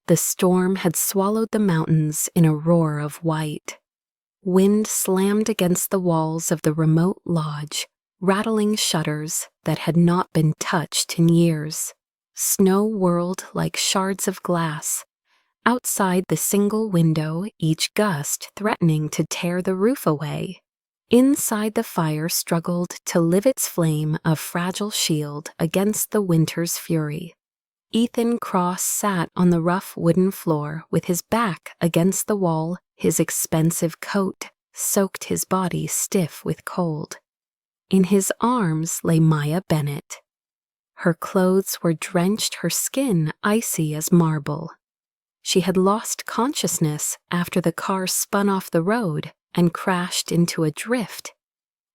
The storm had swallowed the mountains in a roar of white. Wind slammed against the walls of the remote lodge, rattling shutters that had not been touched in years. Snow whirled like shards of glass. Outside the single window, each gust threatening to tear the roof away. Inside the fire struggled to live its flame a fragile shield against the winter's fury. Ethan Cross sat on the rough wooden floor with his back against the wall, his expensive coat soaked his body stiff with cold. In his arms lay Maya Bennett. Her clothes were drenched, her skin icy as marble. She had lost consciousness after the car spun off the road and crashed into a drift.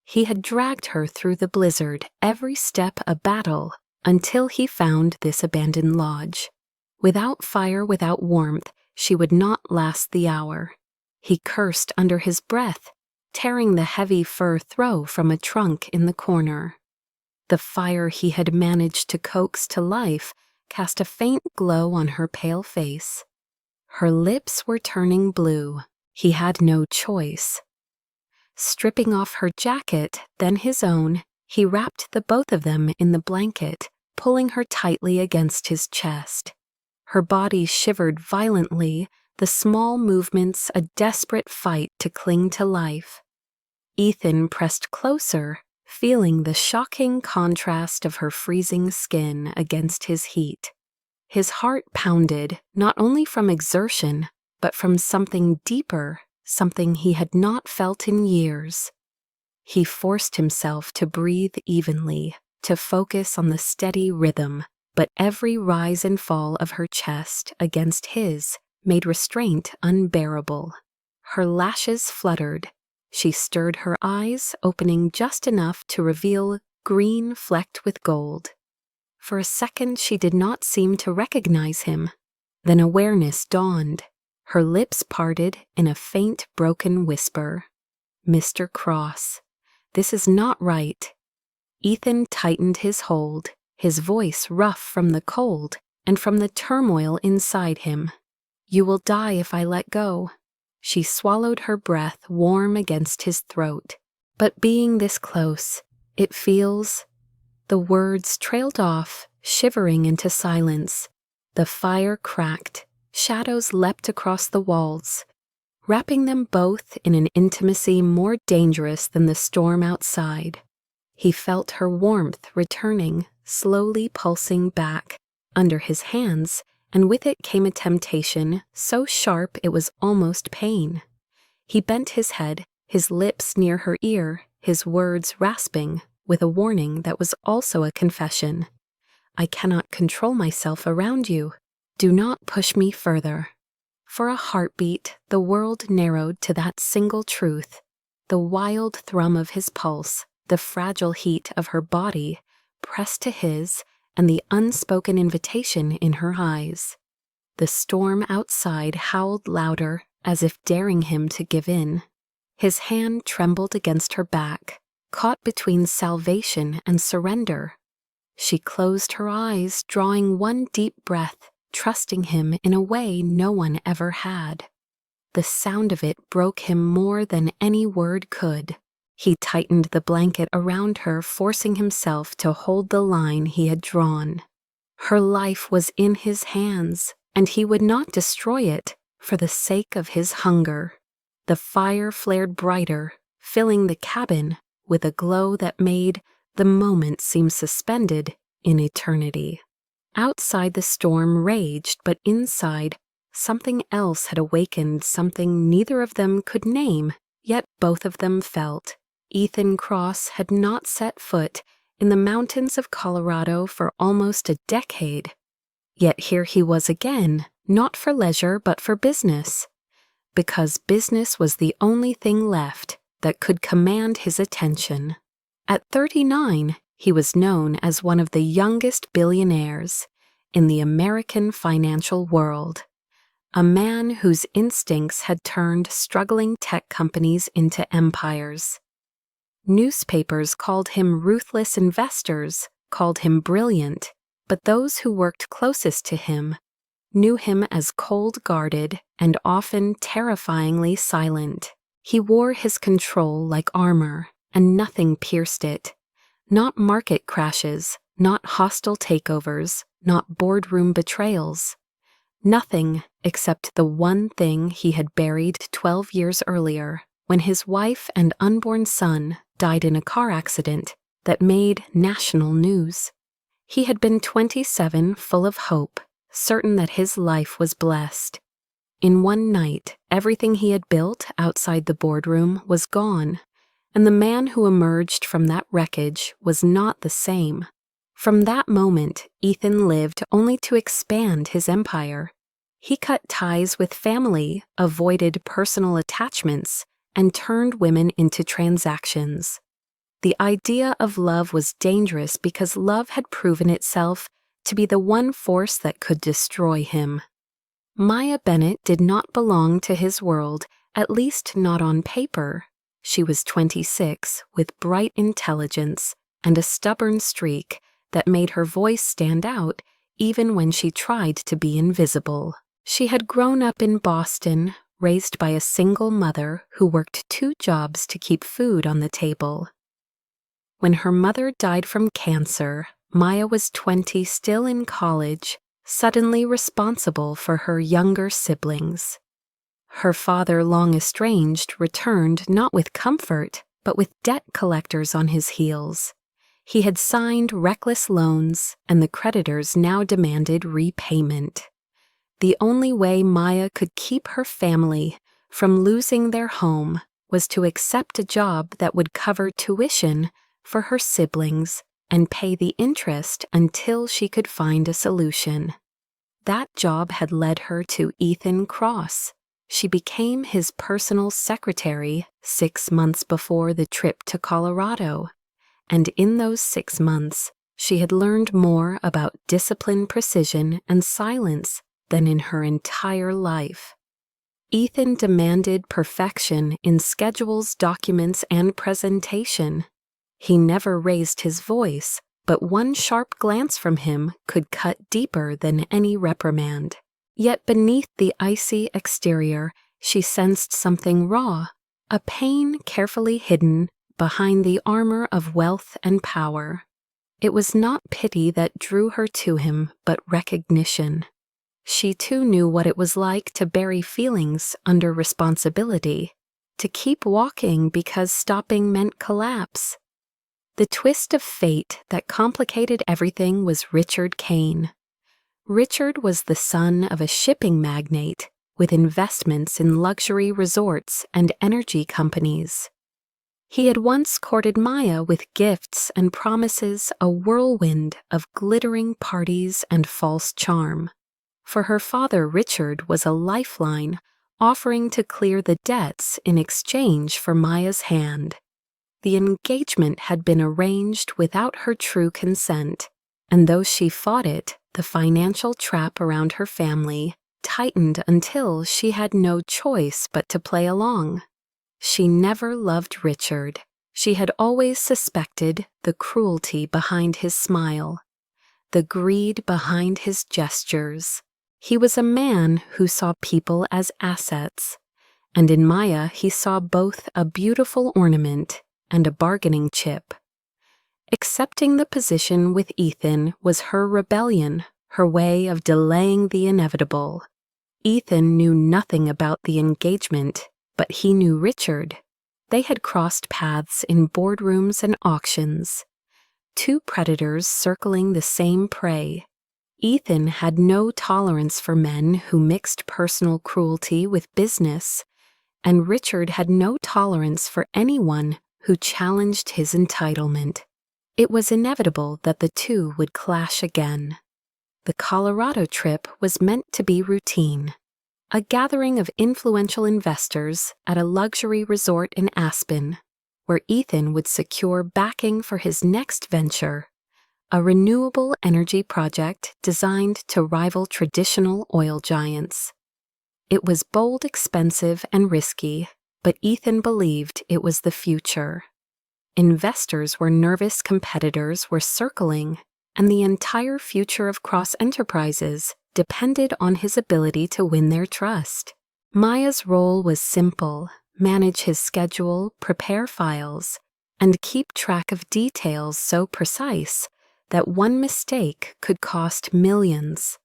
He had dragged her through the blizzard, every step a battle, until he found this abandoned lodge. Without fire, without warmth, she would not last the hour. He cursed under his breath, tearing the heavy fur throw from a trunk in the corner. The fire he had managed to coax to life cast a faint glow on her pale face. Her lips were turning blue. He had no choice. Stripping off her jacket, then his own, he wrapped the both of them in the blanket, pulling her tightly against his chest. Her body shivered violently, the small movements a desperate fight to cling to life. Ethan pressed closer, feeling the shocking contrast of her freezing skin against his heat. His heart pounded, not only from exertion, but from something deeper, something he had not felt in years. He forced himself to breathe evenly, to focus on the steady rhythm, but every rise and fall of her chest against his made restraint unbearable. Her lashes fluttered. She stirred her eyes, opening just enough to reveal green flecked with gold. For a second she did not seem to recognize him. Then awareness dawned. Her lips parted in a faint, broken whisper. "Mr. Cross, this is not right." Ethan tightened his hold, his voice rough from the cold and from the turmoil inside him. "You will die if I let go." She swallowed her breath warm against his throat. "But being this close, it feels—" The words trailed off, shivering into silence. The fire cracked. Shadows leapt across the walls, wrapping them both in an intimacy more dangerous than the storm outside. He felt her warmth returning, slowly pulsing back, under his hands, and with it came a temptation so sharp it was almost pain. He bent his head, his lips near her ear, his words rasping, with a warning that was also a confession. "I cannot control myself around you. Do not push me further." For a heartbeat, the world narrowed to that single truth. The wild thrum of his pulse, the fragile heat of her body, pressed to his, and the unspoken invitation in her eyes. The storm outside howled louder, as if daring him to give in. His hand trembled against her back, caught between salvation and surrender. She closed her eyes, drawing one deep breath, trusting him in a way no one ever had. The sound of it broke him more than any word could. He tightened the blanket around her, forcing himself to hold the line he had drawn. Her life was in his hands, and he would not destroy it for the sake of his hunger. The fire flared brighter, filling the cabin with a glow that made the moment seem suspended in eternity. Outside the storm raged, but inside, something else had awakened, something neither of them could name, yet both of them felt. Ethan Cross had not set foot in the mountains of Colorado for almost a decade. Yet here he was again, not for leisure but for business. Because business was the only thing left that could command his attention. At 39, he was known as one of the youngest billionaires in the American financial world, a man whose instincts had turned struggling tech companies into empires. Newspapers called him ruthless, investors called him brilliant, but those who worked closest to him knew him as cold-guarded and often terrifyingly silent. He wore his control like armor, and nothing pierced it. Not market crashes, not hostile takeovers, not boardroom betrayals. Nothing except the one thing he had buried 12 years earlier, when his wife and unborn son died in a car accident that made national news. He had been 27, full of hope, certain that his life was blessed. In one night, everything he had built outside the boardroom was gone, and the man who emerged from that wreckage was not the same. From that moment, Ethan lived only to expand his empire. He cut ties with family, avoided personal attachments, and turned women into transactions. The idea of love was dangerous because love had proven itself to be the one force that could destroy him. Maya Bennett did not belong to his world, at least not on paper. She was 26, with bright intelligence and a stubborn streak that made her voice stand out even when she tried to be invisible. She had grown up in Boston, raised by a single mother who worked 2 jobs to keep food on the table. When her mother died from cancer, Maya was 20, still in college, suddenly responsible for her younger siblings. Her father, long estranged, returned not with comfort, but with debt collectors on his heels. He had signed reckless loans, and the creditors now demanded repayment. The only way Maya could keep her family from losing their home was to accept a job that would cover tuition for her siblings and pay the interest until she could find a solution. That job had led her to Ethan Cross. She became his personal secretary 6 months before the trip to Colorado, and in those 6 months, she had learned more about discipline, precision, and silence than in her entire life. Ethan demanded perfection in schedules, documents, and presentation. He never raised his voice, but one sharp glance from him could cut deeper than any reprimand. Yet beneath the icy exterior, she sensed something raw, a pain carefully hidden behind the armor of wealth and power. It was not pity that drew her to him, but recognition. She too knew what it was like to bury feelings under responsibility, to keep walking because stopping meant collapse. The twist of fate that complicated everything was Richard Kane. Richard was the son of a shipping magnate with investments in luxury resorts and energy companies. He had once courted Maya with gifts and promises, a whirlwind of glittering parties and false charm. For her father, Richard was a lifeline, offering to clear the debts in exchange for Maya's hand. The engagement had been arranged without her true consent, and though she fought it, the financial trap around her family tightened until she had no choice but to play along. She never loved Richard. She had always suspected the cruelty behind his smile, the greed behind his gestures. He was a man who saw people as assets, and in Maya he saw both a beautiful ornament and a bargaining chip. Accepting the position with Ethan was her rebellion, her way of delaying the inevitable. Ethan knew nothing about the engagement, but he knew Richard. They had crossed paths in boardrooms and auctions, 2 predators circling the same prey. Ethan had no tolerance for men who mixed personal cruelty with business, and Richard had no tolerance for anyone who challenged his entitlement. It was inevitable that the 2 would clash again. The Colorado trip was meant to be routine, a gathering of influential investors at a luxury resort in Aspen, where Ethan would secure backing for his next venture, a renewable energy project designed to rival traditional oil giants. It was bold, expensive, and risky, but Ethan believed it was the future. Investors where nervous competitors were circling, and the entire future of Cross Enterprises depended on his ability to win their trust. Maya's role was simple: manage his schedule, prepare files, and keep track of details so precise that one mistake could cost millions.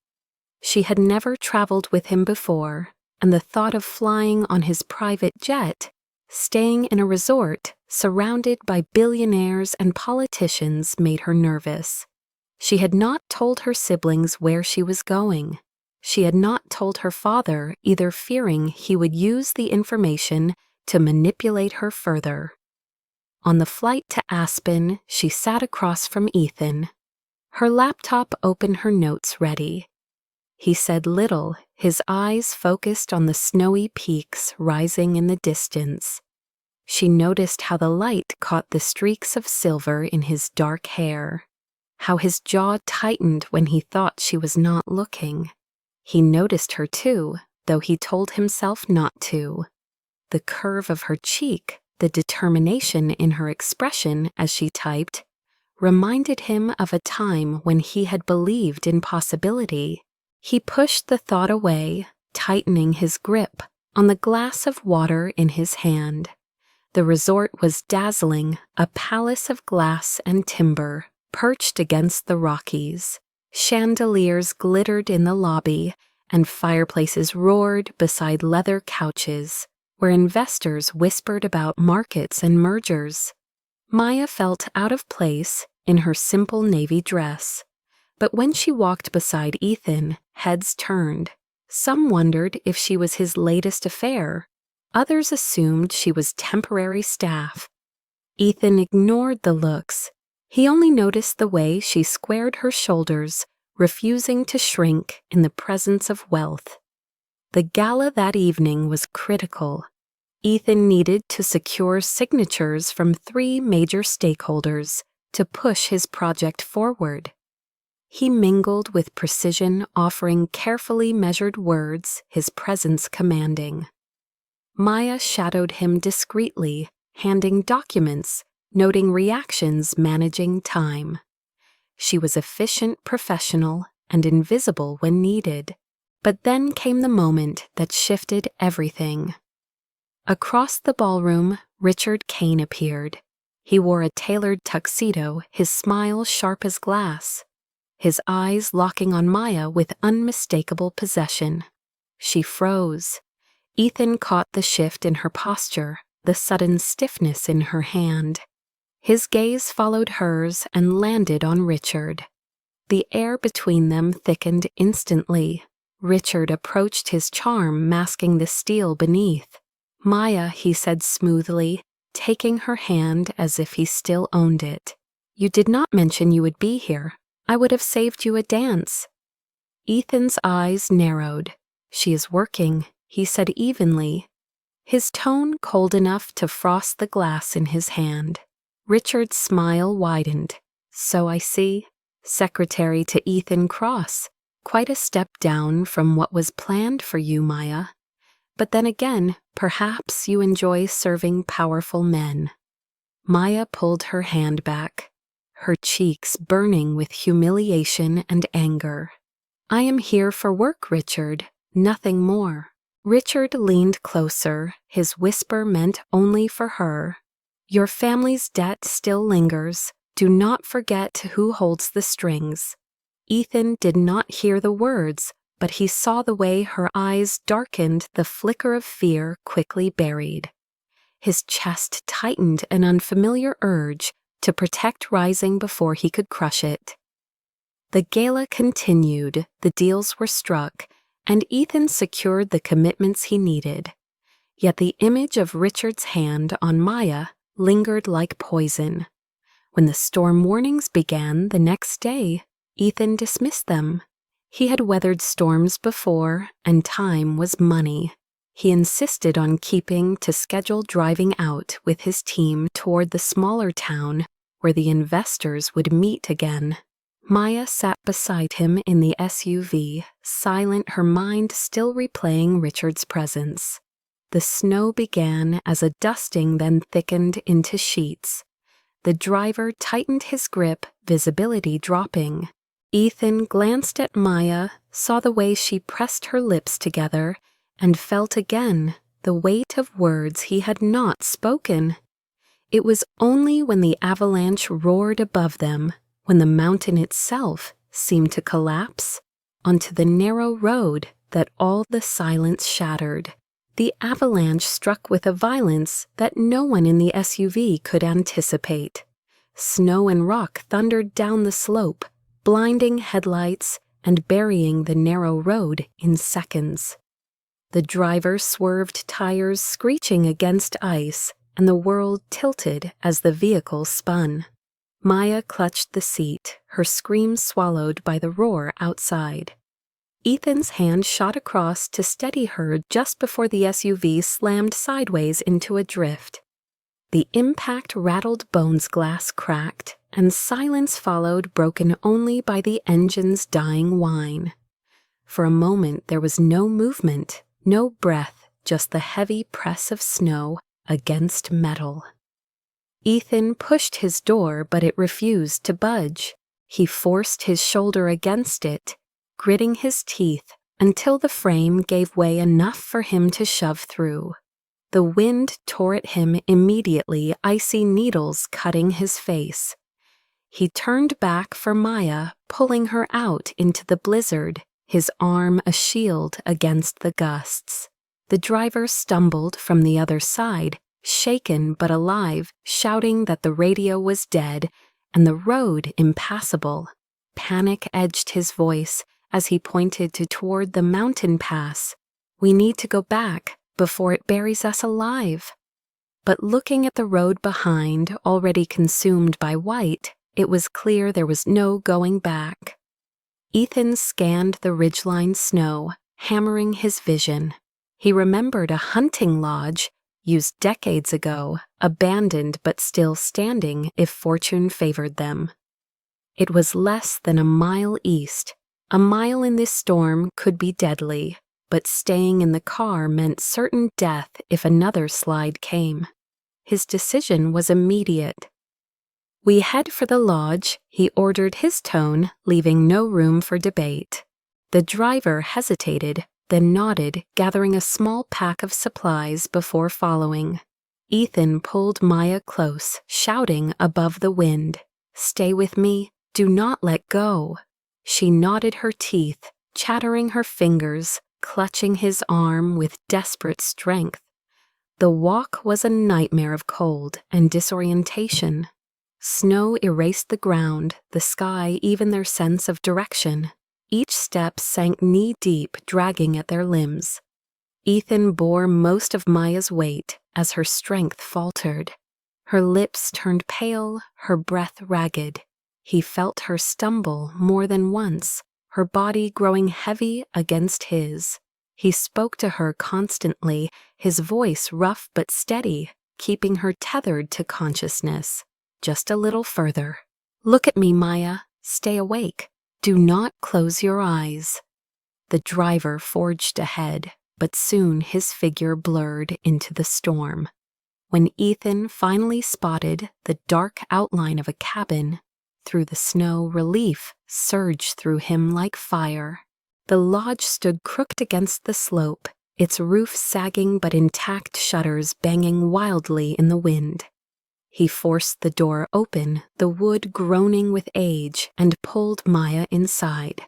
She had never traveled with him before, and the thought of flying on his private jet, staying in a resort surrounded by billionaires and politicians, made her nervous. She had not told her siblings where she was going. She had not told her father, either fearing he would use the information to manipulate her further. On the flight to Aspen, she sat across from Ethan, her laptop open, her notes ready. He said little, his eyes focused on the snowy peaks rising in the distance. She noticed how the light caught the streaks of silver in his dark hair, how his jaw tightened when he thought she was not looking. He noticed her too, though he told himself not to. The curve of her cheek, the determination in her expression as she typed, reminded him of a time when he had believed in possibility. He pushed the thought away, tightening his grip on the glass of water in his hand. The resort was dazzling, a palace of glass and timber, perched against the Rockies. Chandeliers glittered in the lobby, and fireplaces roared beside leather couches, where investors whispered about markets and mergers. Maya felt out of place in her simple navy dress. But when she walked beside Ethan, heads turned. Some wondered if she was his latest affair. Others assumed she was temporary staff. Ethan ignored the looks. He only noticed the way she squared her shoulders, refusing to shrink in the presence of wealth. The gala that evening was critical. Ethan needed to secure signatures from 3 major stakeholders to push his project forward. He mingled with precision, offering carefully measured words, his presence commanding. Maya shadowed him discreetly, handing documents, noting reactions, managing time. She was efficient, professional, and invisible when needed. But then came the moment that shifted everything. Across the ballroom, Richard Kane appeared. He wore a tailored tuxedo, his smile sharp as glass, his eyes locking on Maya with unmistakable possession. She froze. Ethan caught the shift in her posture, the sudden stiffness in her hand. His gaze followed hers and landed on Richard. The air between them thickened instantly. Richard approached, his charm masking the steel beneath. "Maya," he said smoothly, taking her hand as if he still owned it. "You did not mention you would be here. I would have saved you a dance." Ethan's eyes narrowed. "She is working," he said evenly, his tone cold enough to frost the glass in his hand. Richard's smile widened. "So I see. Secretary to Ethan Cross. Quite a step down from what was planned for you, Maya. But then again, perhaps you enjoy serving powerful men." Maya pulled her hand back, her cheeks burning with humiliation and anger. "I am here for work, Richard, nothing more." Richard leaned closer, his whisper meant only for her. "Your family's debt still lingers. Do not forget who holds the strings." Ethan did not hear the words, but he saw the way her eyes darkened, the flicker of fear quickly buried. His chest tightened, an unfamiliar urge to protect rising before he could crush it. The gala continued, the deals were struck, and Ethan secured the commitments he needed. Yet the image of Richard's hand on Maya lingered like poison. When the storm warnings began the next day, Ethan dismissed them. He had weathered storms before, and time was money. He insisted on keeping to schedule, driving out with his team toward the smaller town where the investors would meet again. Maya sat beside him in the SUV, silent, her mind still replaying Richard's presence. The snow began as a dusting, then thickened into sheets. The driver tightened his grip, visibility dropping. Ethan glanced at Maya, saw the way she pressed her lips together, and felt again the weight of words he had not spoken. It was only when the avalanche roared above them, when the mountain itself seemed to collapse onto the narrow road, that all the silence shattered. The avalanche struck with a violence that no one in the SUV could anticipate. Snow and rock thundered down the slope, blinding headlights and burying the narrow road in seconds. The driver swerved tires screeching against ice, and the world tilted as the vehicle spun. Maya clutched the seat, her scream swallowed by the roar outside. Ethan's hand shot across to steady her just before the SUV slammed sideways into a drift. The impact rattled Bones' glass cracked, and silence followed, broken only by the engine's dying whine. For a moment there was no movement, no breath, just the heavy press of snow against metal. Ethan pushed his door, but it refused to budge. He forced his shoulder against it, gritting his teeth until the frame gave way enough for him to shove through. The wind tore at him immediately, icy needles cutting his face. He turned back for Maya, pulling her out into the blizzard, his arm a shield against the gusts. The driver stumbled from the other side, shaken but alive, shouting that the radio was dead and the road impassable. Panic edged his voice as he pointed toward the mountain pass. "We need to go back before it buries us alive." But looking at the road behind, already consumed by white, it was clear there was no going back. Ethan scanned the ridgeline snow, hammering his vision. He remembered a hunting lodge, used decades ago, abandoned but still standing if fortune favored them. It was less than a mile east. A mile in this storm could be deadly, but staying in the car meant certain death if another slide came. His decision was immediate. "We head for the lodge," he ordered, his tone leaving no room for debate. The driver hesitated, then nodded, gathering a small pack of supplies before following. Ethan pulled Maya close, shouting above the wind, "Stay with me, do not let go." She knotted her teeth, chattering her fingers, clutching his arm with desperate strength. The walk was a nightmare of cold and disorientation. Snow erased the ground, the sky, even their sense of direction. Each step sank knee-deep, dragging at their limbs. Ethan bore most of Maya's weight as her strength faltered. Her lips turned pale, her breath ragged. He felt her stumble more than once, her body growing heavy against his. He spoke to her constantly, his voice rough but steady, keeping her tethered to consciousness. Just a little further. "Look at me, Maya. Stay awake. Do not close your eyes." The driver forged ahead, but soon his figure blurred into the storm. When Ethan finally spotted the dark outline of a cabin, through the snow, relief surged through him like fire. The lodge stood crooked against the slope, its roof sagging but intact shutters banging wildly in the wind. He forced the door open, the wood groaning with age, and pulled Maya inside.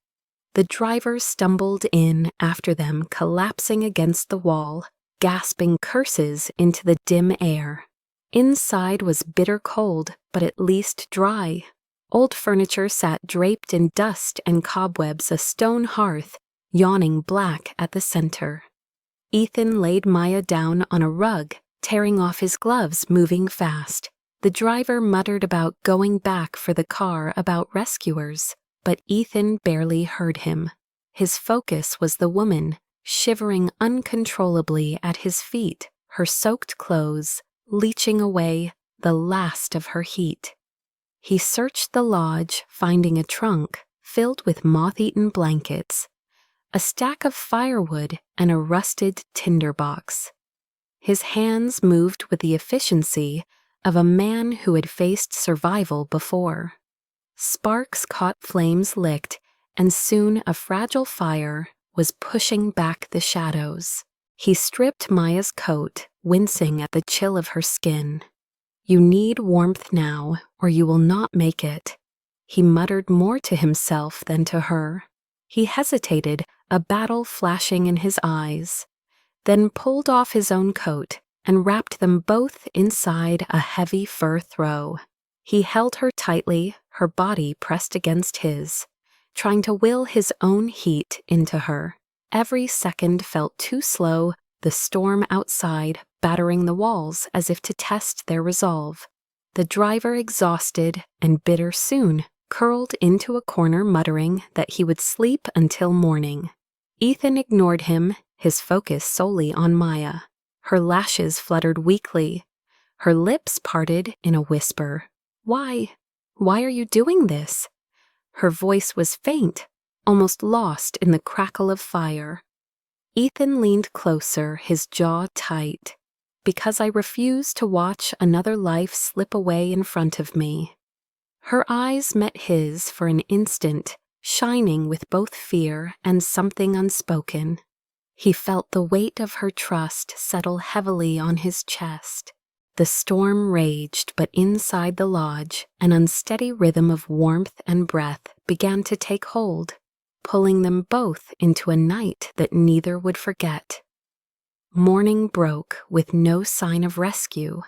The driver stumbled in after them, collapsing against the wall, gasping curses into the dim air. Inside was bitter cold, but at least dry. Old furniture sat draped in dust and cobwebs, a stone hearth, yawning black at the center. Ethan laid Maya down on a rug, tearing off his gloves, moving fast. The driver muttered about going back for the car, about rescuers, but Ethan barely heard him. His focus was the woman, shivering uncontrollably at his feet, her soaked clothes leaching away the last of her heat. He searched the lodge, finding a trunk filled with moth-eaten blankets, a stack of firewood, and a rusted tinderbox. His hands moved with the efficiency of a man who had faced survival before. Sparks caught, flames licked, and soon a fragile fire was pushing back the shadows. He stripped Maya's coat, wincing at the chill of her skin. "You need warmth now, or you will not make it," he muttered more to himself than to her. He hesitated, a battle flashing in his eyes, then pulled off his own coat and wrapped them both inside a heavy fur throw. He held her tightly, her body pressed against his, trying to will his own heat into her. Every second felt too slow, the storm outside battering the walls as if to test their resolve. The driver, exhausted and bitter soon, curled into a corner muttering that he would sleep until morning. Ethan ignored him, his focus solely on Maya. Her lashes fluttered weakly. Her lips parted in a whisper. Why are you doing this?" Her voice was faint, almost lost in the crackle of fire. Ethan leaned closer, his jaw tight. "Because I refuse to watch another life slip away in front of me." Her eyes met his for an instant, shining with both fear and something unspoken. He felt the weight of her trust settle heavily on his chest. The storm raged, but inside the lodge, an unsteady rhythm of warmth and breath began to take hold, pulling them both into a night that neither would forget. Morning broke with no sign of rescue.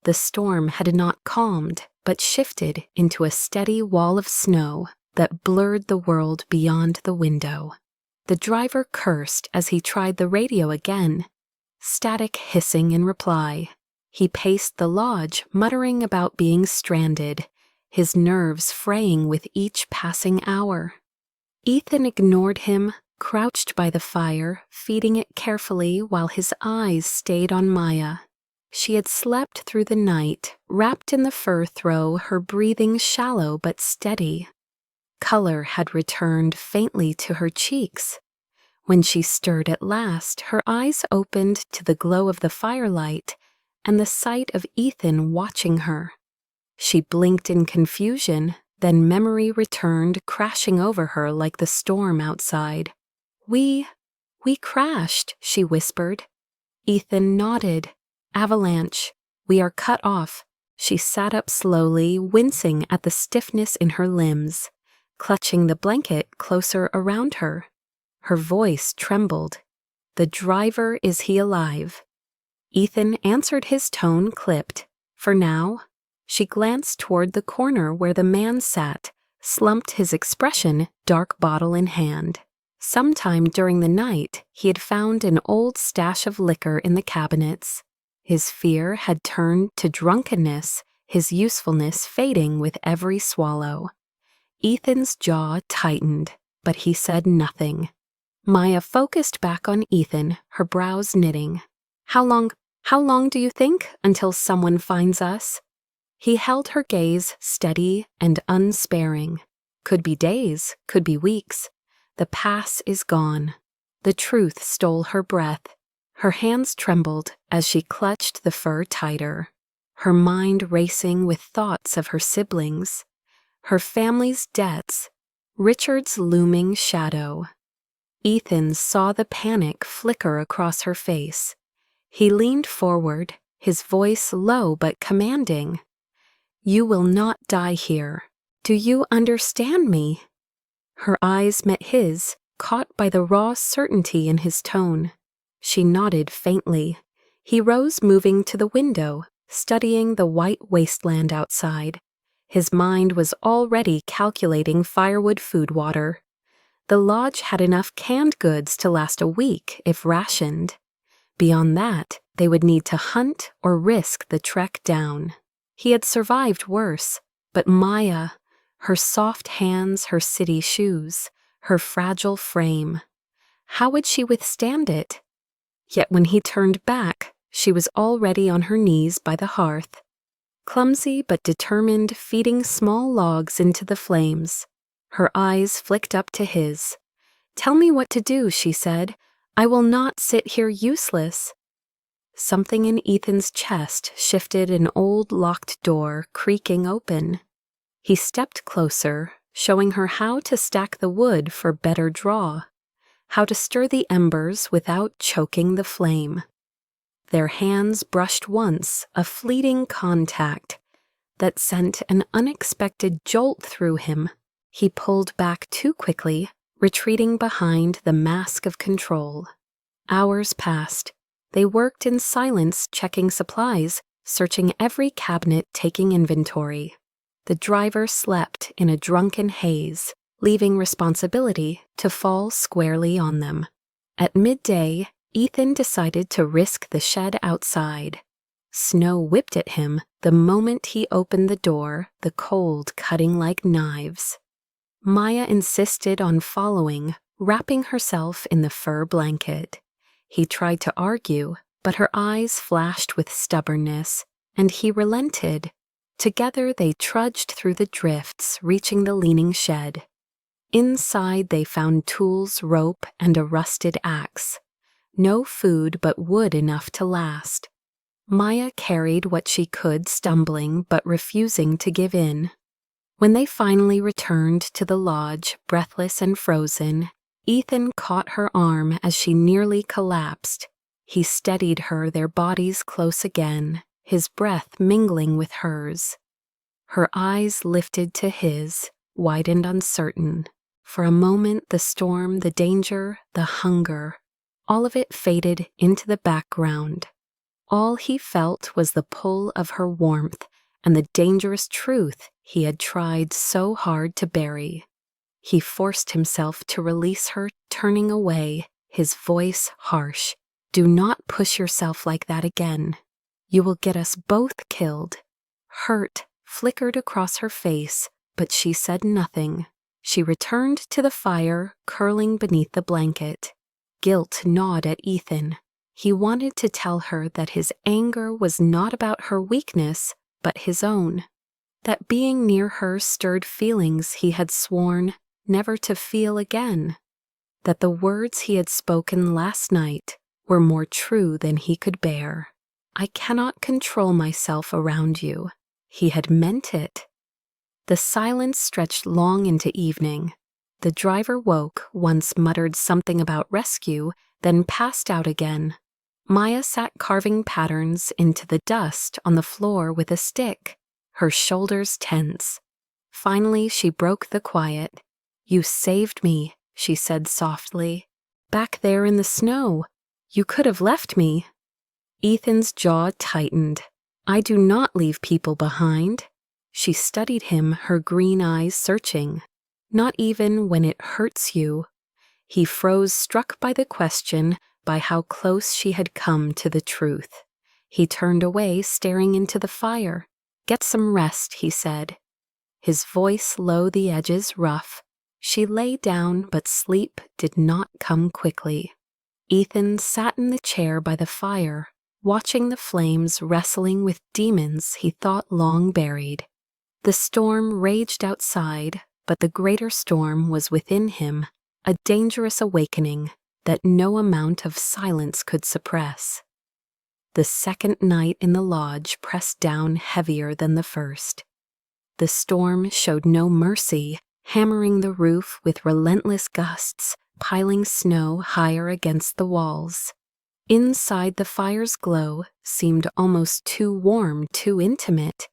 The storm had not calmed, but shifted into a steady wall of snow that blurred the world beyond the window. The driver cursed as he tried the radio again, static hissing in reply. He paced the lodge, muttering about being stranded, his nerves fraying with each passing hour. Ethan ignored him, crouched by the fire, feeding it carefully while his eyes stayed on Maya. She had slept through the night, wrapped in the fur throw, her breathing shallow but steady. Color had returned faintly to her cheeks. When she stirred at last, her eyes opened to the glow of the firelight and the sight of Ethan watching her. She blinked in confusion, then memory returned, crashing over her like the storm outside. We crashed," she whispered. Ethan nodded. "Avalanche. We are cut off." She sat up slowly, wincing at the stiffness in her limbs, clutching the blanket closer around her. Her voice trembled. "The driver, is he alive?" Ethan answered, his tone clipped. "For now." She glanced toward the corner where the man sat, slumped, his expression dark bottle in hand. Sometime during the night, he had found an old stash of liquor in the cabinets. His fear had turned to drunkenness, his usefulness fading with every swallow. Ethan's jaw tightened, but he said nothing. Maya focused back on Ethan, her brows knitting. How long do you think until someone finds us?" He held her gaze steady and unsparing. "Could be days, could be weeks. The pass is gone." The truth stole her breath. Her hands trembled as she clutched the fur tighter, her mind racing with thoughts of her siblings, her family's debts, Richard's looming shadow. Ethan saw the panic flicker across her face. He leaned forward, his voice low but commanding. "You will not die here. Do you understand me?" Her eyes met his, caught by the raw certainty in his tone. She nodded faintly. He rose, moving to the window, studying the white wasteland outside. His mind was already calculating firewood, food, water. The lodge had enough canned goods to last a week if rationed. Beyond that, they would need to hunt or risk the trek down. He had survived worse, but Maya, her soft hands, her city shoes, her fragile frame, how would she withstand it? Yet when he turned back, she was already on her knees by the hearth, clumsy but determined, feeding small logs into the flames. Her eyes flicked up to his. "Tell me what to do," she said. "I will not sit here useless." Something in Ethan's chest shifted, an old locked door creaking open. He stepped closer, showing her how to stack the wood for better draw, how to stir the embers without choking the flame. Their hands brushed once, a fleeting contact that sent an unexpected jolt through him. He pulled back too quickly, retreating behind the mask of control. Hours passed. They worked in silence, checking supplies, searching every cabinet, taking inventory. The driver slept in a drunken haze, leaving responsibility to fall squarely on them. At midday, Ethan decided to risk the shed outside. Snow whipped at him the moment he opened the door, the cold cutting like knives. Maya insisted on following, wrapping herself in the fur blanket. He tried to argue, but her eyes flashed with stubbornness, and he relented. Together they trudged through the drifts, reaching the leaning shed. Inside they found tools, rope, and a rusted axe. No food but wood enough to last. Maya carried what she could, stumbling but refusing to give in. When they finally returned to the lodge, breathless and frozen, Ethan caught her arm as she nearly collapsed. He steadied her, their bodies close again, his breath mingling with hers. Her eyes lifted to his, wide and uncertain. For a moment, the storm, the danger, the hunger, all of it faded into the background. All he felt was the pull of her warmth and the dangerous truth he had tried so hard to bury. He forced himself to release her, turning away, his voice harsh. "Do not push yourself like that again. You will get us both killed." Hurt flickered across her face, but she said nothing. She returned to the fire, curling beneath the blanket. Guilt gnawed at Ethan. He wanted to tell her that his anger was not about her weakness, but his own. That being near her stirred feelings he had sworn never to feel again. That the words he had spoken last night were more true than he could bear. "I cannot control myself around you." He had meant it. The silence stretched long into evening. The driver woke, once muttered something about rescue, then passed out again. Maya sat carving patterns into the dust on the floor with a stick, her shoulders tense. Finally, she broke the quiet. "You saved me," she said softly. "Back there in the snow. You could have left me." Ethan's jaw tightened. "I do not leave people behind." She studied him, her green eyes searching. "Not even when it hurts you." He froze, struck by the question, by how close she had come to the truth. He turned away, staring into the fire. "Get some rest," he said. His voice low, the edges rough. She lay down, but sleep did not come quickly. Ethan sat in the chair by the fire, watching the flames wrestling with demons he thought long buried. The storm raged outside, but the greater storm was within him, a dangerous awakening that no amount of silence could suppress. The second night in the lodge pressed down heavier than the first. The storm showed no mercy, hammering the roof with relentless gusts, piling snow higher against the walls. Inside, the fire's glow seemed almost too warm, too intimate,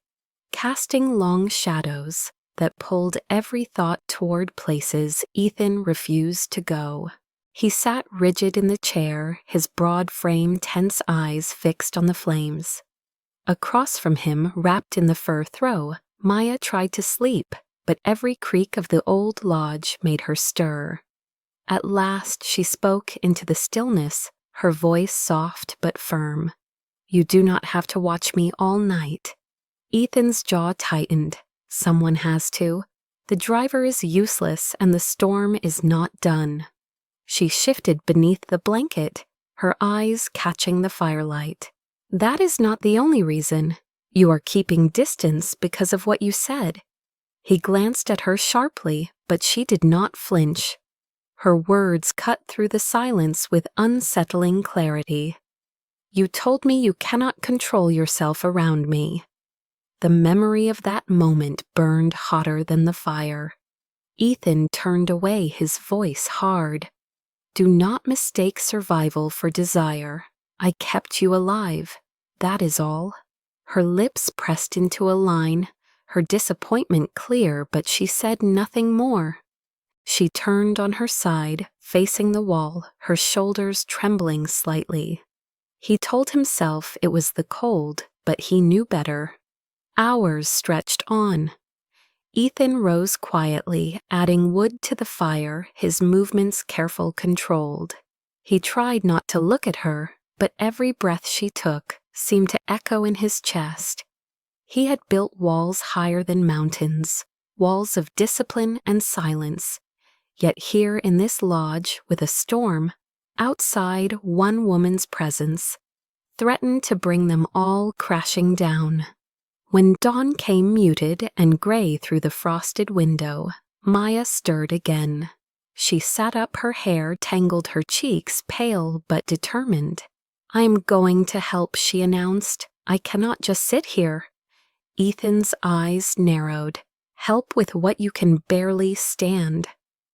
casting long shadows that pulled every thought toward places Ethan refused to go. He sat rigid in the chair, his broad frame, tense eyes fixed on the flames. Across from him, wrapped in the fur throw, Maya tried to sleep, but every creak of the old lodge made her stir. At last she spoke into the stillness, her voice soft but firm. "You do not have to watch me all night." Ethan's jaw tightened. Someone has to. The driver is useless and the storm is not done. She shifted beneath the blanket, her eyes catching the firelight. "That is not the only reason. You are keeping distance because of what you said." He glanced at her sharply, but she did not flinch. Her words cut through the silence with unsettling clarity. "You told me you cannot control yourself around me." The memory of that moment burned hotter than the fire. Ethan turned away, his voice hard. Do not mistake survival for desire. I kept you alive. That is all. Her lips pressed into a line, her disappointment clear, but she said nothing more. She turned on her side, facing the wall, her shoulders trembling slightly. He told himself it was the cold, but he knew better. Hours stretched on. Ethan rose quietly, adding wood to the fire, his movements careful, controlled. He tried not to look at her, but every breath she took seemed to echo in his chest. He had built walls higher than mountains, walls of discipline and silence. Yet here in this lodge, with a storm, outside one woman's presence, threatened to bring them all crashing down. When dawn came muted and gray through the frosted window, Maya stirred again. She sat up, her hair tangled, her cheeks pale but determined. I am going to help, she announced. I cannot just sit here. Ethan's eyes narrowed. Help with what you can barely stand.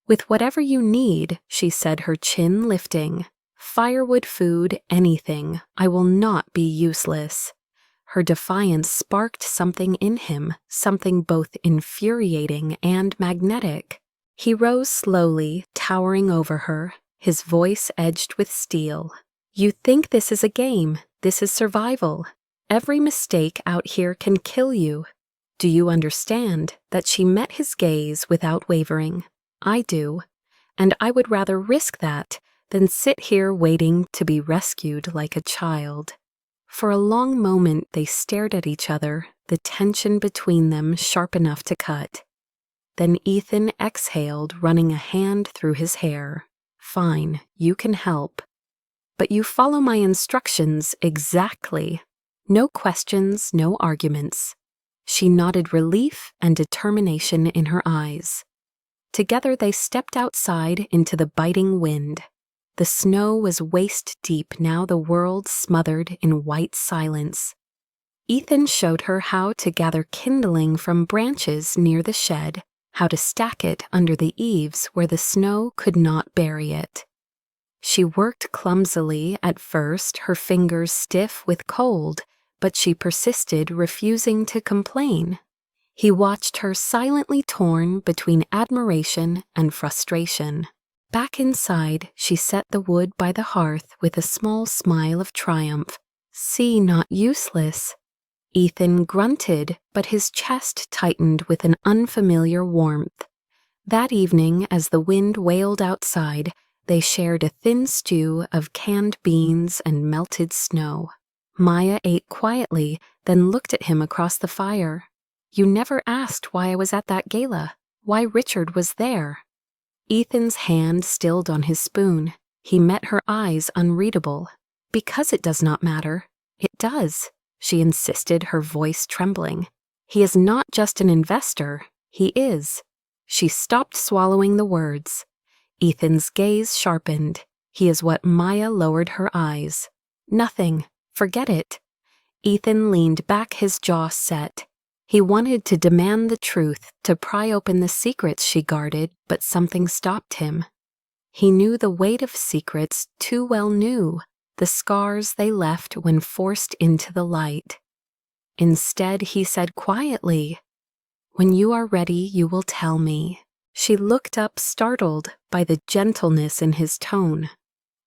With whatever you need, she said, her chin lifting. Firewood, food, anything. I will not be useless. Her defiance sparked something in him, something both infuriating and magnetic. He rose slowly, towering over her, his voice edged with steel. You think this is a game, this is survival. Every mistake out here can kill you. Do you understand? That she met his gaze without wavering. I do, and I would rather risk that than sit here waiting to be rescued like a child. For a long moment they stared at each other, the tension between them sharp enough to cut. Then Ethan exhaled, running a hand through his hair. Fine, you can help. But you follow my instructions exactly. No questions, no arguments. She nodded, relief and determination in her eyes. Together they stepped outside into the biting wind. The snow was waist deep, now the world smothered in white silence. Ethan showed her how to gather kindling from branches near the shed, how to stack it under the eaves where the snow could not bury it. She worked clumsily at first, her fingers stiff with cold, but she persisted, refusing to complain. He watched her silently, torn between admiration and frustration. Back inside, she set the wood by the hearth with a small smile of triumph. See, not useless. Ethan grunted, but his chest tightened with an unfamiliar warmth. That evening, as the wind wailed outside, they shared a thin stew of canned beans and melted snow. Maya ate quietly, then looked at him across the fire. You never asked why I was at that gala, why Richard was there. Ethan's hand stilled on his spoon. He met her eyes, unreadable. Because it does not matter. It does, she insisted, her voice trembling. He is not just an investor. He is. She stopped, swallowing the words. Ethan's gaze sharpened. He is what? Maya lowered her eyes. Nothing. Forget it. Ethan leaned back, his jaw set. He wanted to demand the truth, to pry open the secrets she guarded, but something stopped him. He knew the weight of secrets, too well knew, the scars they left when forced into the light. Instead, he said quietly, When you are ready, you will tell me. She looked up, startled by the gentleness in his tone.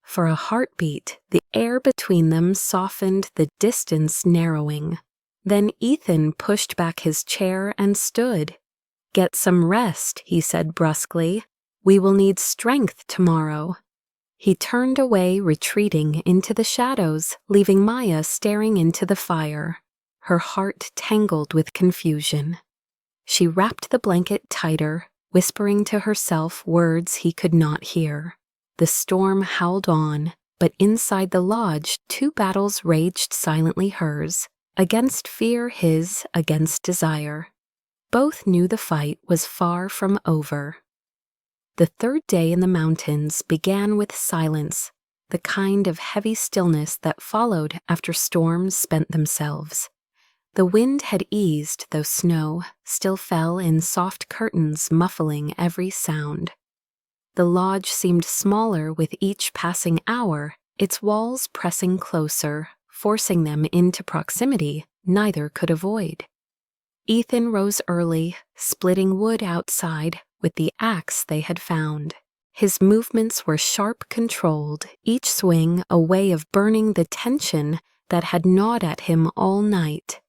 For a heartbeat, the air between them softened, the distance narrowing. Then Ethan pushed back his chair and stood. Get some rest, he said brusquely. We will need strength tomorrow. He turned away, retreating into the shadows, leaving Maya staring into the fire, her heart tangled with confusion. She wrapped the blanket tighter, whispering to herself words he could not hear. The storm howled on, but inside the lodge, two battles raged silently, hers. Against fear, his against desire. Both knew the fight was far from over. The third day in the mountains began with silence, the kind of heavy stillness that followed after storms spent themselves. The wind had eased, though snow still fell in soft curtains muffling every sound. The lodge seemed smaller with each passing hour, its walls pressing closer, forcing them into proximity neither could avoid. Ethan rose early, splitting wood outside with the axe they had found. His movements were sharp, controlled, each swing a way of burning the tension that had gnawed at him all night.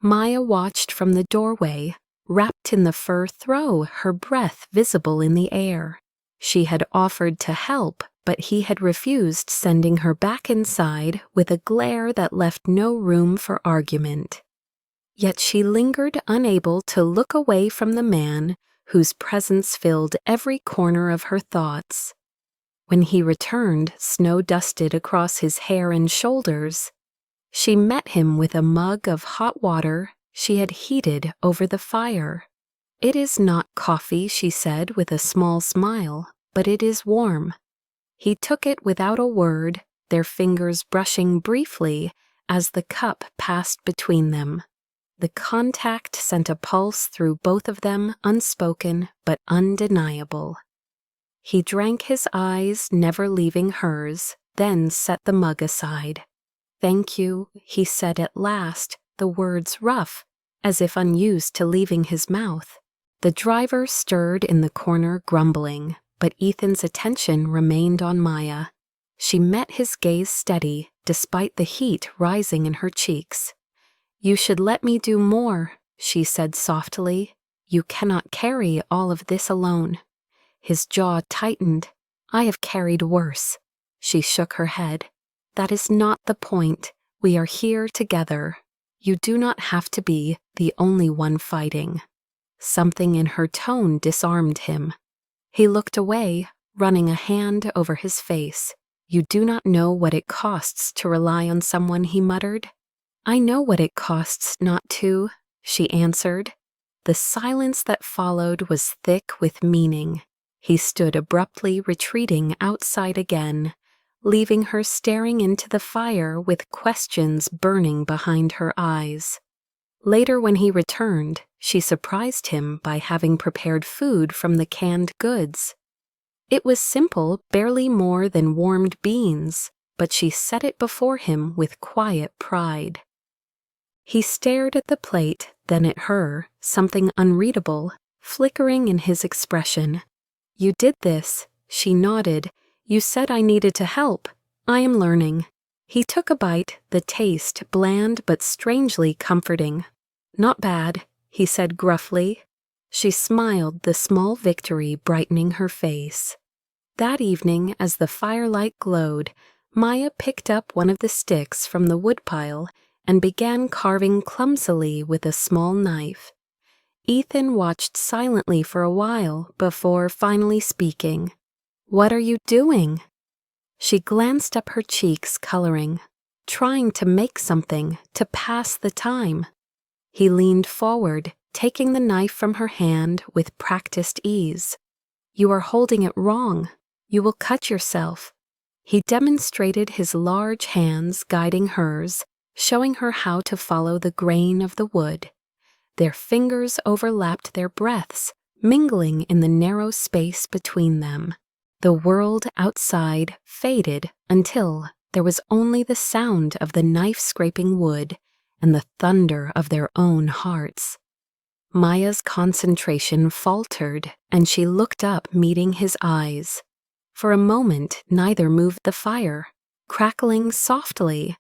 Maya watched from the doorway, wrapped in the fur throw, her breath visible in the air. She had offered to help, but he had refused, sending her back inside with a glare that left no room for argument. Yet she lingered, unable to look away from the man whose presence filled every corner of her thoughts. When he returned, snow dusted across his hair and shoulders, she met him with a mug of hot water she had heated over the fire. "It is not coffee," she said with a small smile, "but it is warm." He took it without a word, their fingers brushing briefly as the cup passed between them. The contact sent a pulse through both of them, unspoken but undeniable. He drank, his eyes never leaving hers, then set the mug aside. "Thank you," he said at last, the words rough, as if unused to leaving his mouth. The driver stirred in the corner, grumbling, but Ethan's attention remained on Maya. She met his gaze steady, despite the heat rising in her cheeks. "You should let me do more," she said softly. "You cannot carry all of this alone." His jaw tightened. "I have carried worse." She shook her head. "That is not the point. We are here together. You do not have to be the only one fighting." Something in her tone disarmed him. He looked away, running a hand over his face. "You do not know what it costs to rely on someone," he muttered. "I know what it costs not to," she answered. The silence that followed was thick with meaning. He stood abruptly, retreating outside again, leaving her staring into the fire with questions burning behind her eyes. Later, when he returned, she surprised him by having prepared food from the canned goods. It was simple, barely more than warmed beans, but she set it before him with quiet pride. He stared at the plate, then at her, something unreadable flickering in his expression. "You did this," she nodded. "You said I needed to help. I am learning." He took a bite, the taste bland but strangely comforting. "Not bad," he said gruffly. She smiled, the small victory brightening her face. That evening, as the firelight glowed, Maya picked up one of the sticks from the woodpile and began carving clumsily with a small knife. Ethan watched silently for a while before finally speaking. "What are you doing?" She glanced up, her cheeks coloring. "Trying to make something, to pass the time." He leaned forward, taking the knife from her hand with practiced ease. "You are holding it wrong. You will cut yourself." He demonstrated his large hands guiding hers, showing her how to follow the grain of the wood. Their fingers overlapped their breaths, mingling in the narrow space between them. The world outside faded until there was only the sound of the knife scraping wood and the thunder of their own hearts. Maya's concentration faltered, and she looked up, meeting his eyes. For a moment, neither moved the fire, crackling softly.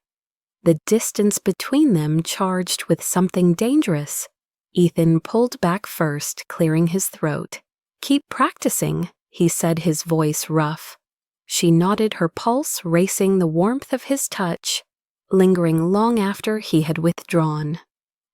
The distance between them charged with something dangerous. Ethan pulled back first, clearing his throat. "Keep practicing," he said, his voice rough. She nodded, her pulse racing, the warmth of his touch lingering long after he had withdrawn.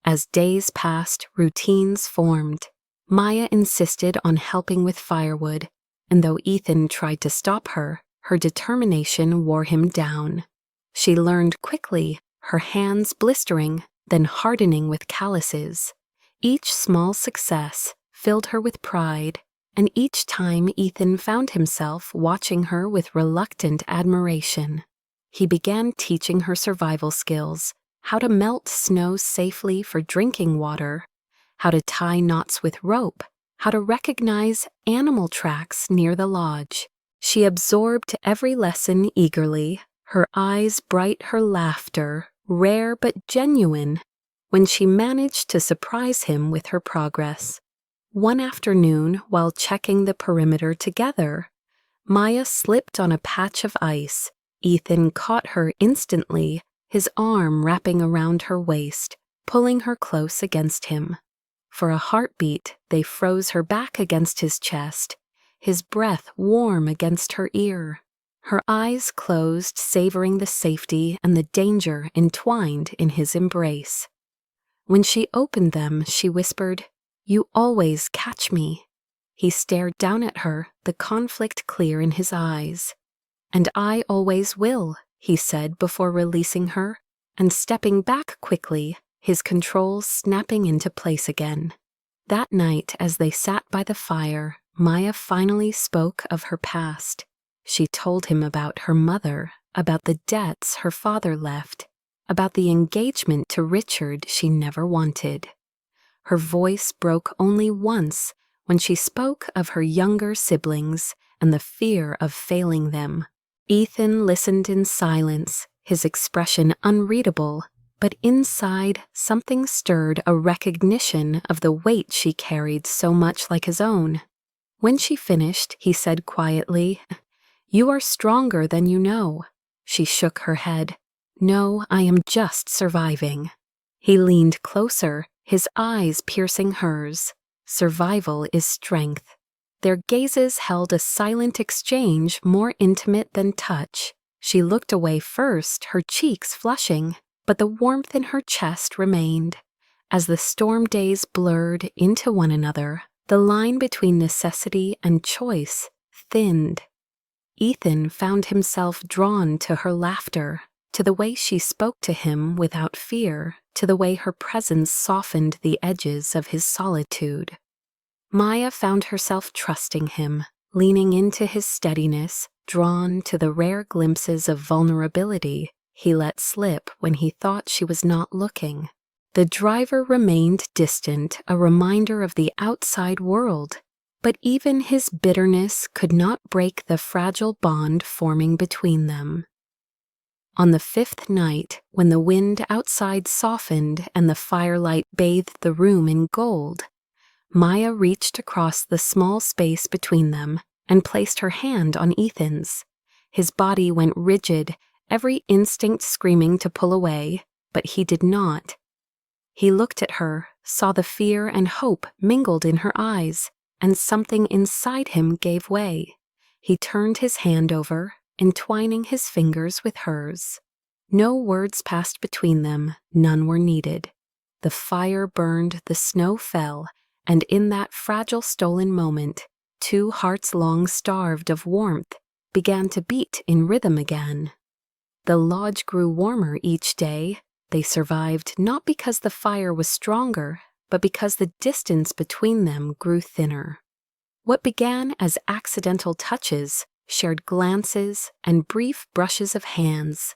As days passed, routines formed. Maya insisted on helping with firewood, and though Ethan tried to stop her, her determination wore him down. She learned quickly, her hands blistering, then hardening with calluses. Each small success filled her with pride, and each time Ethan found himself watching her with reluctant admiration. He began teaching her survival skills, how to melt snow safely for drinking water, how to tie knots with rope, how to recognize animal tracks near the lodge. She absorbed every lesson eagerly, her eyes bright, her laughter rare but genuine, when she managed to surprise him with her progress. One afternoon, while checking the perimeter together, Maya slipped on a patch of ice. Ethan caught her instantly, his arm wrapping around her waist, pulling her close against him. For a heartbeat, they froze her back against his chest, his breath warm against her ear. Her eyes closed, savoring the safety and the danger entwined in his embrace. When she opened them, she whispered, "You always catch me." He stared down at her, the conflict clear in his eyes. "And I always will," he said before releasing her, and stepping back quickly, his control snapping into place again. That night, as they sat by the fire, Maya finally spoke of her past. She told him about her mother, about the debts her father left, about the engagement to Richard she never wanted. Her voice broke only once when she spoke of her younger siblings and the fear of failing them. Ethan listened in silence, his expression unreadable, but inside something stirred, a recognition of the weight she carried so much like his own. When she finished, he said quietly, "You are stronger than you know." She shook her head. "No, I am just surviving." He leaned closer, his eyes piercing hers. Survival is strength. Their gazes held a silent exchange more intimate than touch. She looked away first, her cheeks flushing, but the warmth in her chest remained. As the storm days blurred into one another, the line between necessity and choice thinned. Ethan found himself drawn to her laughter, to the way she spoke to him without fear, to the way her presence softened the edges of his solitude. Maya found herself trusting him, leaning into his steadiness, drawn to the rare glimpses of vulnerability he let slip when he thought she was not looking. The driver remained distant, a reminder of the outside world, but even his bitterness could not break the fragile bond forming between them. On the fifth night, when the wind outside softened and the firelight bathed the room in gold, Maya reached across the small space between them and placed her hand on Ethan's. His body went rigid, every instinct screaming to pull away, but he did not. He looked at her, saw the fear and hope mingled in her eyes, and something inside him gave way. He turned his hand over, entwining his fingers with hers. No words passed between them, none were needed. The fire burned, the snow fell, and in that fragile stolen moment, two hearts long starved of warmth began to beat in rhythm again. The lodge grew warmer each day. They survived not because the fire was stronger, but because the distance between them grew thinner. What began as accidental touches, shared glances, and brief brushes of hands,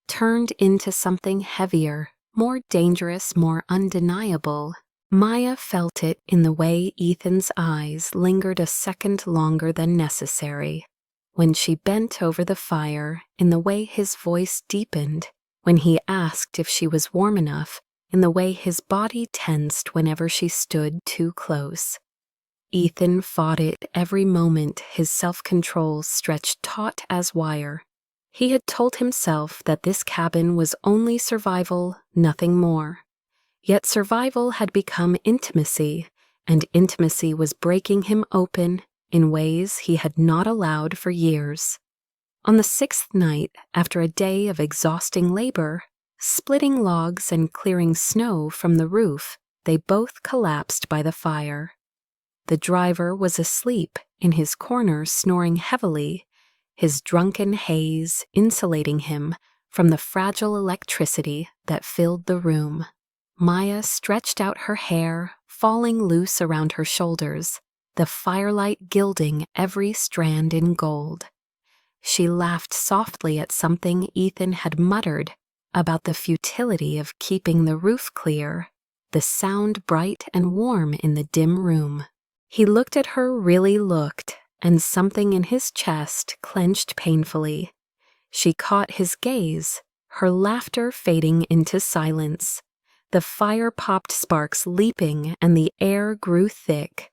turned into something heavier, more dangerous, more undeniable. Maya felt it in the way Ethan's eyes lingered a second longer than necessary. When she bent over the fire, in the way his voice deepened, when he asked if she was warm enough, in the way his body tensed whenever she stood too close. Ethan fought it every moment, his self-control stretched taut as wire. He had told himself that this cabin was only survival, nothing more. Yet survival had become intimacy, and intimacy was breaking him open in ways he had not allowed for years. On the sixth night, after a day of exhausting labor, splitting logs and clearing snow from the roof, they both collapsed by the fire. The driver was asleep in his corner, snoring heavily, his drunken haze insulating him from the fragile electricity that filled the room. Maya stretched out her hair, falling loose around her shoulders, the firelight gilding every strand in gold. She laughed softly at something Ethan had muttered, about the futility of keeping the roof clear, the sound bright and warm in the dim room. He looked at her, really looked, and something in his chest clenched painfully. She caught his gaze, her laughter fading into silence. The fire popped sparks leaping and the air grew thick.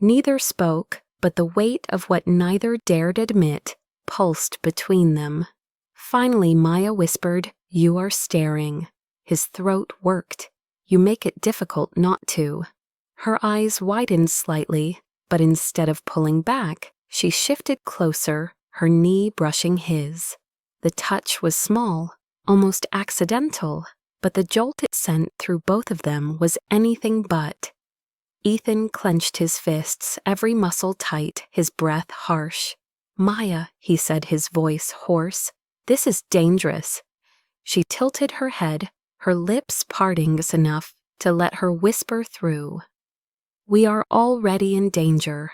Neither spoke, but the weight of what neither dared admit pulsed between them. Finally Maya whispered, "You are staring." His throat worked. "You make it difficult not to." Her eyes widened slightly, but instead of pulling back, she shifted closer, her knee brushing his. The touch was small, almost accidental, but the jolt it sent through both of them was anything but. Ethan clenched his fists, every muscle tight, his breath harsh. "Maya," he said, his voice hoarse, "this is dangerous." She tilted her head, her lips parting just enough to let her whisper through. "We are already in danger."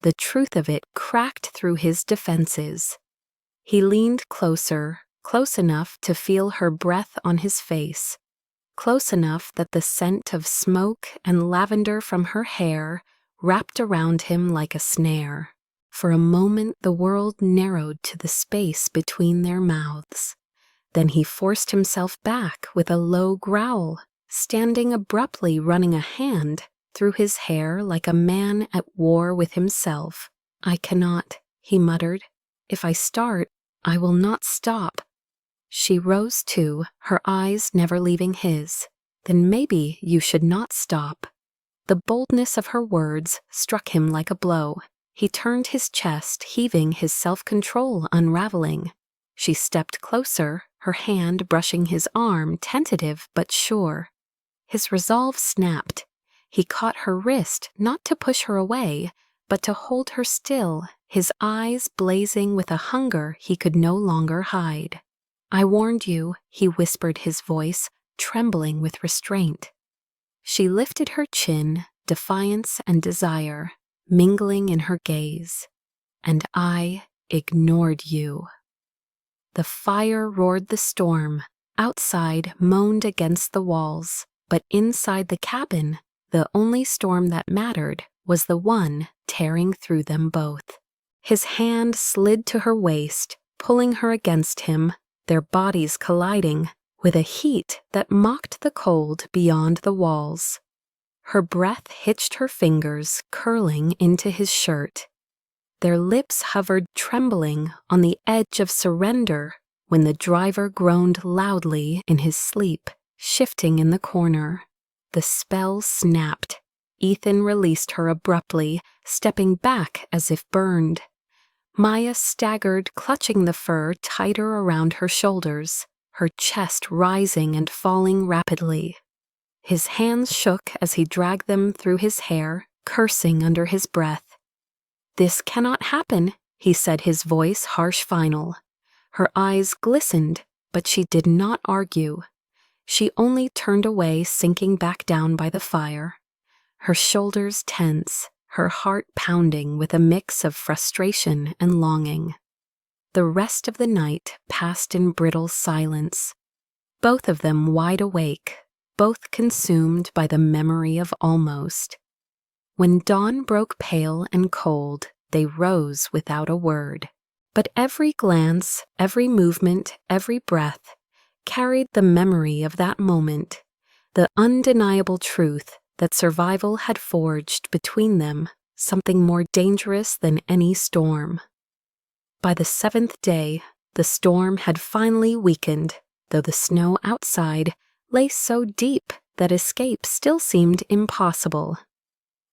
The truth of it cracked through his defenses. He leaned closer, close enough to feel her breath on his face, close enough that the scent of smoke and lavender from her hair wrapped around him like a snare. For a moment the world narrowed to the space between their mouths. Then he forced himself back with a low growl, standing abruptly, running a hand through his hair like a man at war with himself. "I cannot," he muttered. "If I start, I will not stop." She rose too, her eyes never leaving his. "Then maybe you should not stop." The boldness of her words struck him like a blow. He turned his chest, heaving, his self-control unraveling. She stepped closer, her hand brushing his arm, tentative but sure. His resolve snapped. He caught her wrist, not to push her away, but to hold her still, his eyes blazing with a hunger he could no longer hide. "I warned you," he whispered, his voice trembling with restraint. She lifted her chin, defiance and desire mingling in her gaze. "And I ignored you." The fire roared, the storm outside moaned against the walls, but inside the cabin, the only storm that mattered was the one tearing through them both. His hand slid to her waist, pulling her against him, their bodies colliding with a heat that mocked the cold beyond the walls. Her breath hitched her fingers, curling into his shirt. Their lips hovered trembling on the edge of surrender when the driver groaned loudly in his sleep, shifting in the corner. The spell snapped. Ethan released her abruptly, stepping back as if burned. Maya staggered, clutching the fur tighter around her shoulders, her chest rising and falling rapidly. His hands shook as he dragged them through his hair, cursing under his breath. "This cannot happen," he said, his voice harsh final. Her eyes glistened, but she did not argue. She only turned away, sinking back down by the fire. Her shoulders tense, her heart pounding with a mix of frustration and longing. The rest of the night passed in brittle silence, both of them wide awake, both consumed by the memory of almost. When dawn broke pale and cold, they rose without a word. But every glance, every movement, every breath carried the memory of that moment, the undeniable truth that survival had forged between them something more dangerous than any storm. By the 7th day, the storm had finally weakened, though the snow outside lay so deep that escape still seemed impossible.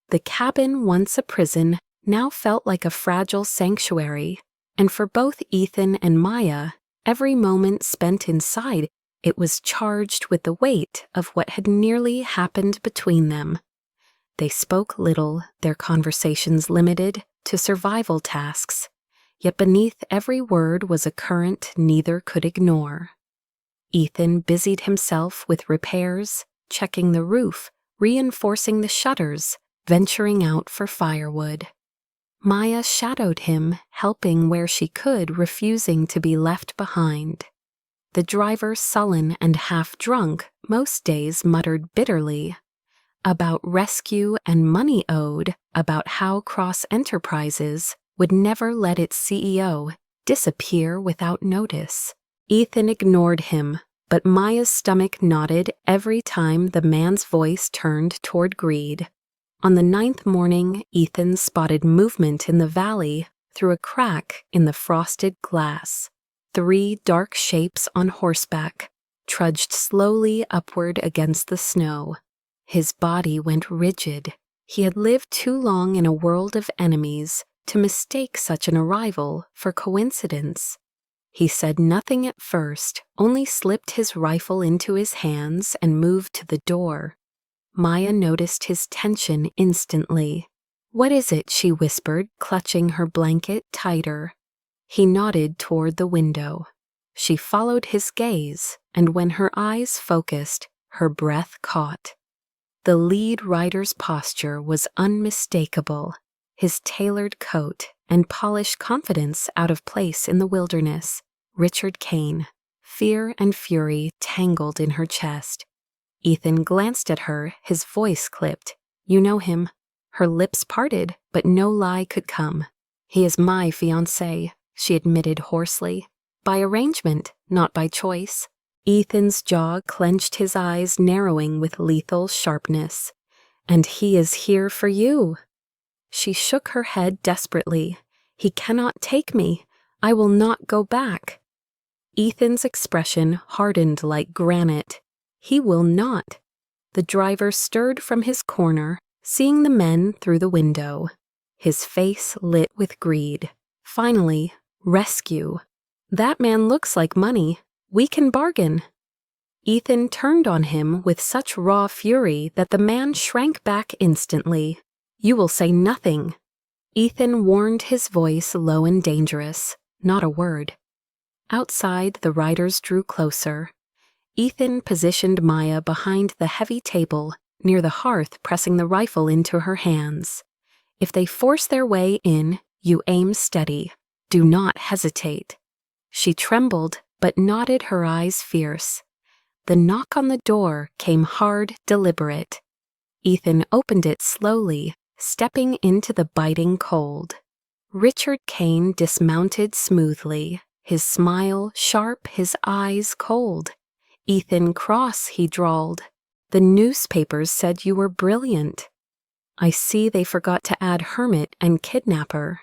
The cabin, once a prison, now felt like a fragile sanctuary, and for both Ethan and Maya, every moment spent inside it was charged with the weight of what had nearly happened between them. They spoke little, their conversations limited to survival tasks, yet beneath every word was a current neither could ignore. Ethan busied himself with repairs, checking the roof, reinforcing the shutters, venturing out for firewood. Maya shadowed him, helping where she could, refusing to be left behind. The driver, sullen and half-drunk, most days muttered bitterly about rescue and money owed, about how Cross Enterprises would never let its CEO disappear without notice. Ethan ignored him, but Maya's stomach knotted every time the man's voice turned toward greed. On the 9th morning, Ethan spotted movement in the valley through a crack in the frosted glass. 3 dark shapes on horseback trudged slowly upward against the snow. His body went rigid. He had lived too long in a world of enemies to mistake such an arrival for coincidence. He said nothing at first, only slipped his rifle into his hands and moved to the door. Maya noticed his tension instantly. "What is it?" she whispered, clutching her blanket tighter. He nodded toward the window. She followed his gaze, and when her eyes focused, her breath caught. The lead rider's posture was unmistakable, his tailored coat and polished confidence out of place in the wilderness. Richard Kane. Fear and fury tangled in her chest. Ethan glanced at her, his voice clipped. "You know him." Her lips parted, but no lie could come. "He is my fiancé," she admitted hoarsely. "By arrangement, not by choice." Ethan's jaw clenched, his eyes narrowing with lethal sharpness. "And he is here for you." She shook her head desperately. "He cannot take me. I will not go back." Ethan's expression hardened like granite. "He will not." The driver stirred from his corner, seeing the men through the window. His face lit with greed. Finally, rescue. "That man looks like money. We can bargain." Ethan turned on him with such raw fury that the man shrank back instantly. "You will say nothing." Ethan warned, his voice low and dangerous. Not a word. Outside, the riders drew closer. Ethan positioned Maya behind the heavy table, near the hearth, pressing the rifle into her hands. "If they force their way in, you aim steady. Do not hesitate." She trembled, but nodded, her eyes fierce. The knock on the door came hard, deliberate. Ethan opened it slowly, stepping into the biting cold. Richard Kane dismounted smoothly, his smile sharp, his eyes cold. "Ethan Cross," he drawled. "The newspapers said you were brilliant." "I see they forgot to add hermit and kidnapper."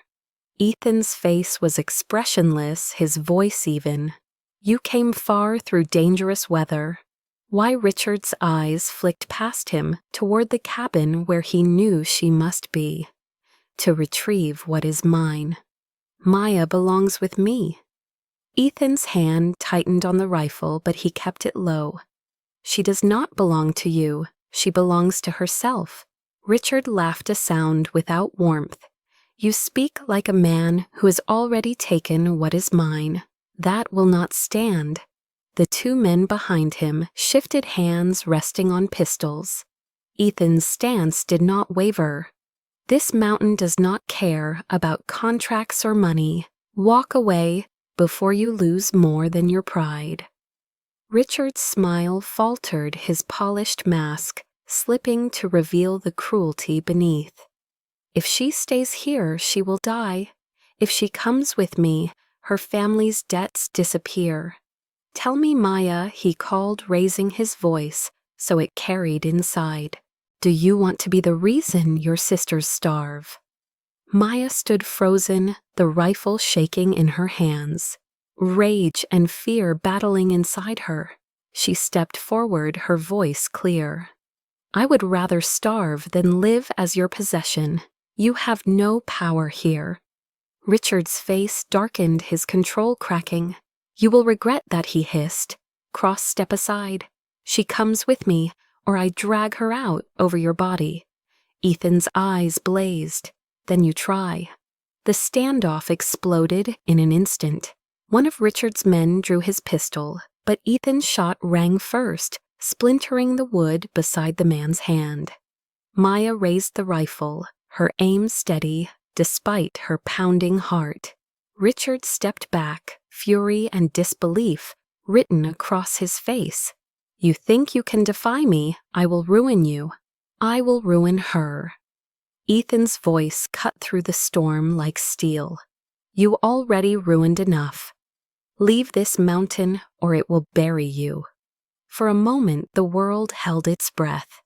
Ethan's face was expressionless, his voice even. "You came far through dangerous weather." Why Richard's eyes flicked past him toward the cabin where he knew she must be. "To retrieve what is mine." "Maya belongs with me." Ethan's hand tightened on the rifle, but he kept it low. "She does not belong to you. She belongs to herself." Richard laughed, a sound without warmth. "You speak like a man who has already taken what is mine. That will not stand." The 2 men behind him shifted, hands resting on pistols. Ethan's stance did not waver. "This mountain does not care about contracts or money. Walk away before you lose more than your pride." Richard's smile faltered, his polished mask slipping to reveal the cruelty beneath. "If she stays here, she will die. If she comes with me, her family's debts disappear. Tell me, Maya," he called, raising his voice so it carried inside. "Do you want to be the reason your sisters starve?" Maya stood frozen, the rifle shaking in her hands. Rage and fear battling inside her. She stepped forward, her voice clear. "I would rather starve than live as your possession. You have no power here." Richard's face darkened, his control cracking. "You will regret that," he hissed. "Cross, step aside. She comes with me, or I drag her out over your body." Ethan's eyes blazed. "Then you try." The standoff exploded in an instant. One of Richard's men drew his pistol, but Ethan's shot rang first, splintering the wood beside the man's hand. Maya raised the rifle, her aim steady, despite her pounding heart. Richard stepped back, fury and disbelief written across his face. You think you can defy me, I will ruin you. I will ruin her. Ethan's voice cut through the storm like steel. You already ruined enough. Leave this mountain or it will bury you. For a moment the world held its breath.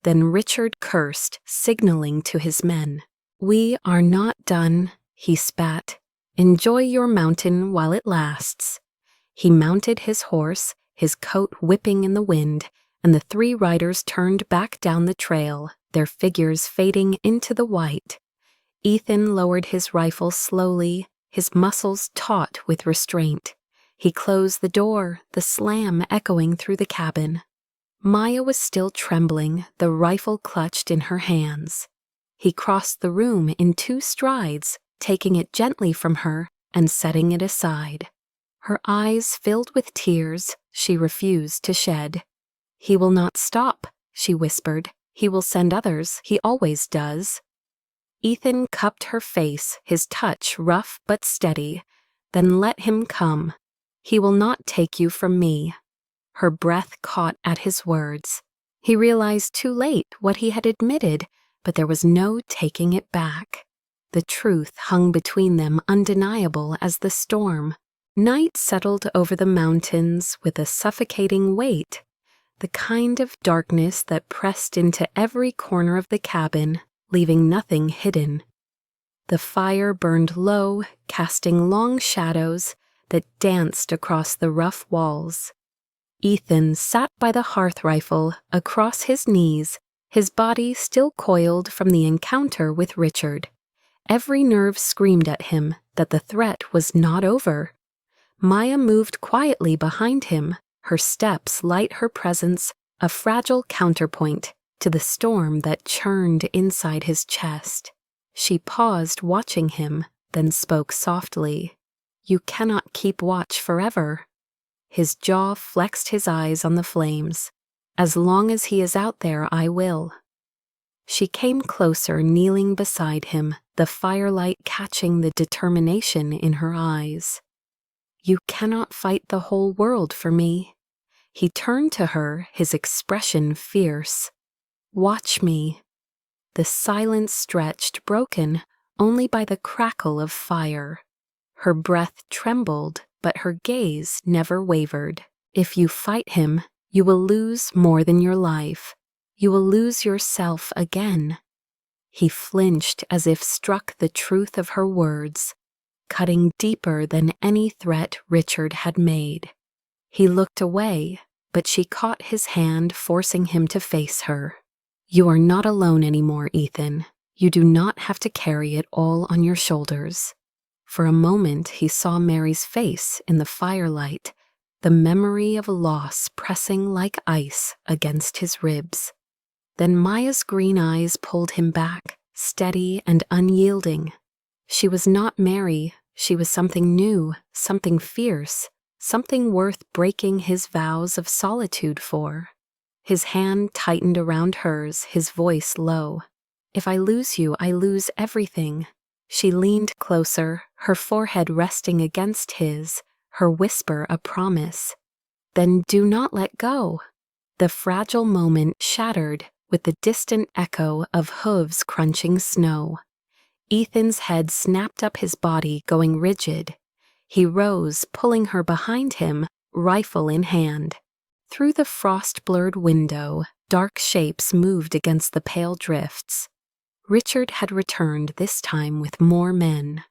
Then Richard cursed, signaling to his men. We are not done, he spat. Enjoy your mountain while it lasts. He mounted his horse, his coat whipping in the wind, and the three riders turned back down the trail, their figures fading into the white. Ethan lowered his rifle slowly, his muscles taut with restraint. He closed the door, the slam echoing through the cabin. Maya was still trembling, the rifle clutched in her hands. He crossed the room in 2 strides, taking it gently from her and setting it aside. Her eyes filled with tears she refused to shed. He will not stop, she whispered. He will send others, he always does. Ethan cupped her face, his touch rough but steady. Then let him come. He will not take you from me. Her breath caught at his words. He realized too late what he had admitted, but there was no taking it back. The truth hung between them undeniable as the storm. Night settled over the mountains with a suffocating weight, the kind of darkness that pressed into every corner of the cabin, leaving nothing hidden. The fire burned low, casting long shadows that danced across the rough walls. Ethan sat by the hearth rifle across his knees, his body still coiled from the encounter with Richard. Every nerve screamed at him that the threat was not over. Maya moved quietly behind him, her steps light her presence, a fragile counterpoint to the storm that churned inside his chest. She paused watching him, then spoke softly. You cannot keep watch forever. His jaw flexed, his eyes on the flames. As long as he is out there, I will. She came closer, kneeling beside him, the firelight catching the determination in her eyes. You cannot fight the whole world for me. He turned to her, his expression fierce. Watch me. The silence stretched, broken only by the crackle of fire. Her breath trembled, but her gaze never wavered. If you fight him, you will lose more than your life. You will lose yourself again. He flinched as if struck the truth of her words, cutting deeper than any threat Richard had made. He looked away, but she caught his hand, forcing him to face her. You are not alone anymore, Ethan. You do not have to carry it all on your shoulders. For a moment he saw Mary's face in the firelight, the memory of loss pressing like ice against his ribs. Then Maya's green eyes pulled him back, steady and unyielding. She was not Mary, she was something new, something fierce, something worth breaking his vows of solitude for. His hand tightened around hers, his voice low. If I lose you, I lose everything. She leaned closer, her forehead resting against his, her whisper a promise. Then do not let go. The fragile moment shattered with the distant echo of hooves crunching snow. Ethan's head snapped up, his body going rigid. He rose, pulling her behind him, rifle in hand. Through the frost-blurred window, dark shapes moved against the pale drifts. Richard had returned, this time with more men.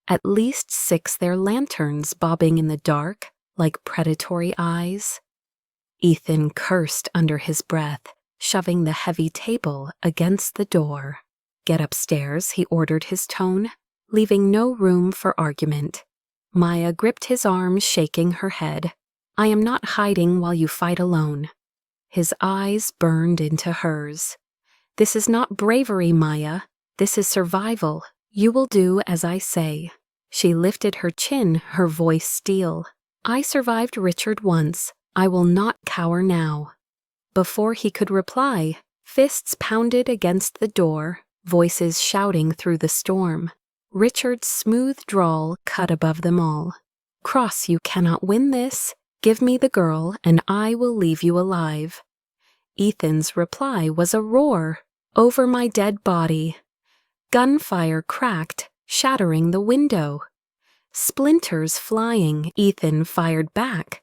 At least 6, their lanterns bobbing in the dark like predatory eyes. Ethan cursed under his breath, shoving the heavy table against the door. Get upstairs, he ordered, his tone, leaving no room for argument. Maya gripped his arm, shaking her head. I am not hiding while you fight alone. His eyes burned into hers. This is not bravery, Maya. This is survival. You will do as I say. She lifted her chin, her voice steel. I survived Richard once. I will not cower now. Before he could reply, fists pounded against the door, voices shouting through the storm. Richard's smooth drawl cut above them all. Cross, you cannot win this. "Give me the girl and I will leave you alive." Ethan's reply was a roar. "Over my dead body." Gunfire cracked, shattering the window. Splinters flying, Ethan fired back.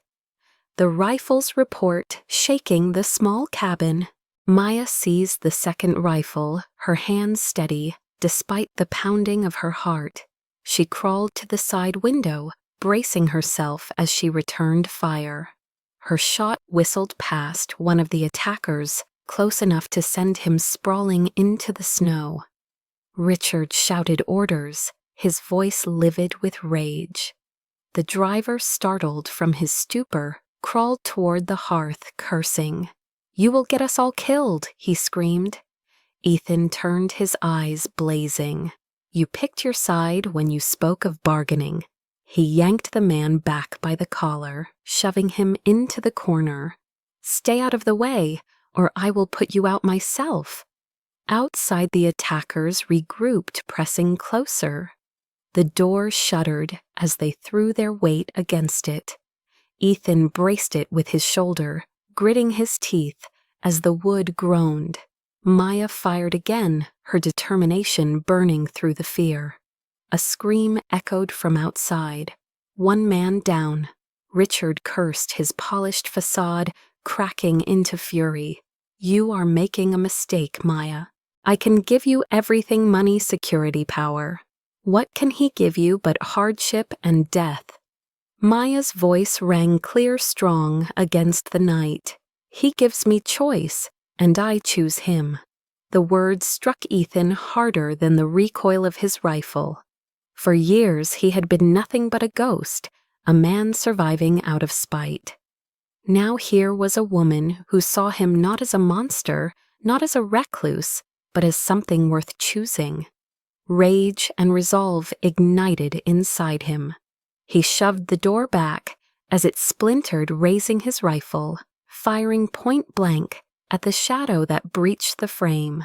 The rifle's report shaking the small cabin. Maya seized the second rifle, her hands steady, despite the pounding of her heart. She crawled to the side window, bracing herself as she returned fire. Her shot whistled past one of the attackers, close enough to send him sprawling into the snow. Richard shouted orders, his voice livid with rage. The driver, startled from his stupor, crawled toward the hearth, cursing. "You will get us all killed," he screamed. Ethan turned, his eyes blazing. "You picked your side when you spoke of bargaining." He yanked the man back by the collar, shoving him into the corner. "Stay out of the way, or I will put you out myself." Outside, the attackers regrouped, pressing closer. The door shuddered as they threw their weight against it. Ethan braced it with his shoulder, gritting his teeth as the wood groaned. Maya fired again, her determination burning through the fear. A scream echoed from outside. One man down. Richard cursed, his polished facade cracking into fury. "You are making a mistake, Maya. I can give you everything: money, security, power. What can he give you but hardship and death?" Maya's voice rang clear, strong against the night. "He gives me choice, and I choose him." The words struck Ethan harder than the recoil of his rifle. For years he had been nothing but a ghost, a man surviving out of spite. Now here was a woman who saw him not as a monster, not as a recluse, but as something worth choosing. Rage and resolve ignited inside him. He shoved the door back as it splintered, raising his rifle, firing point blank at the shadow that breached the frame.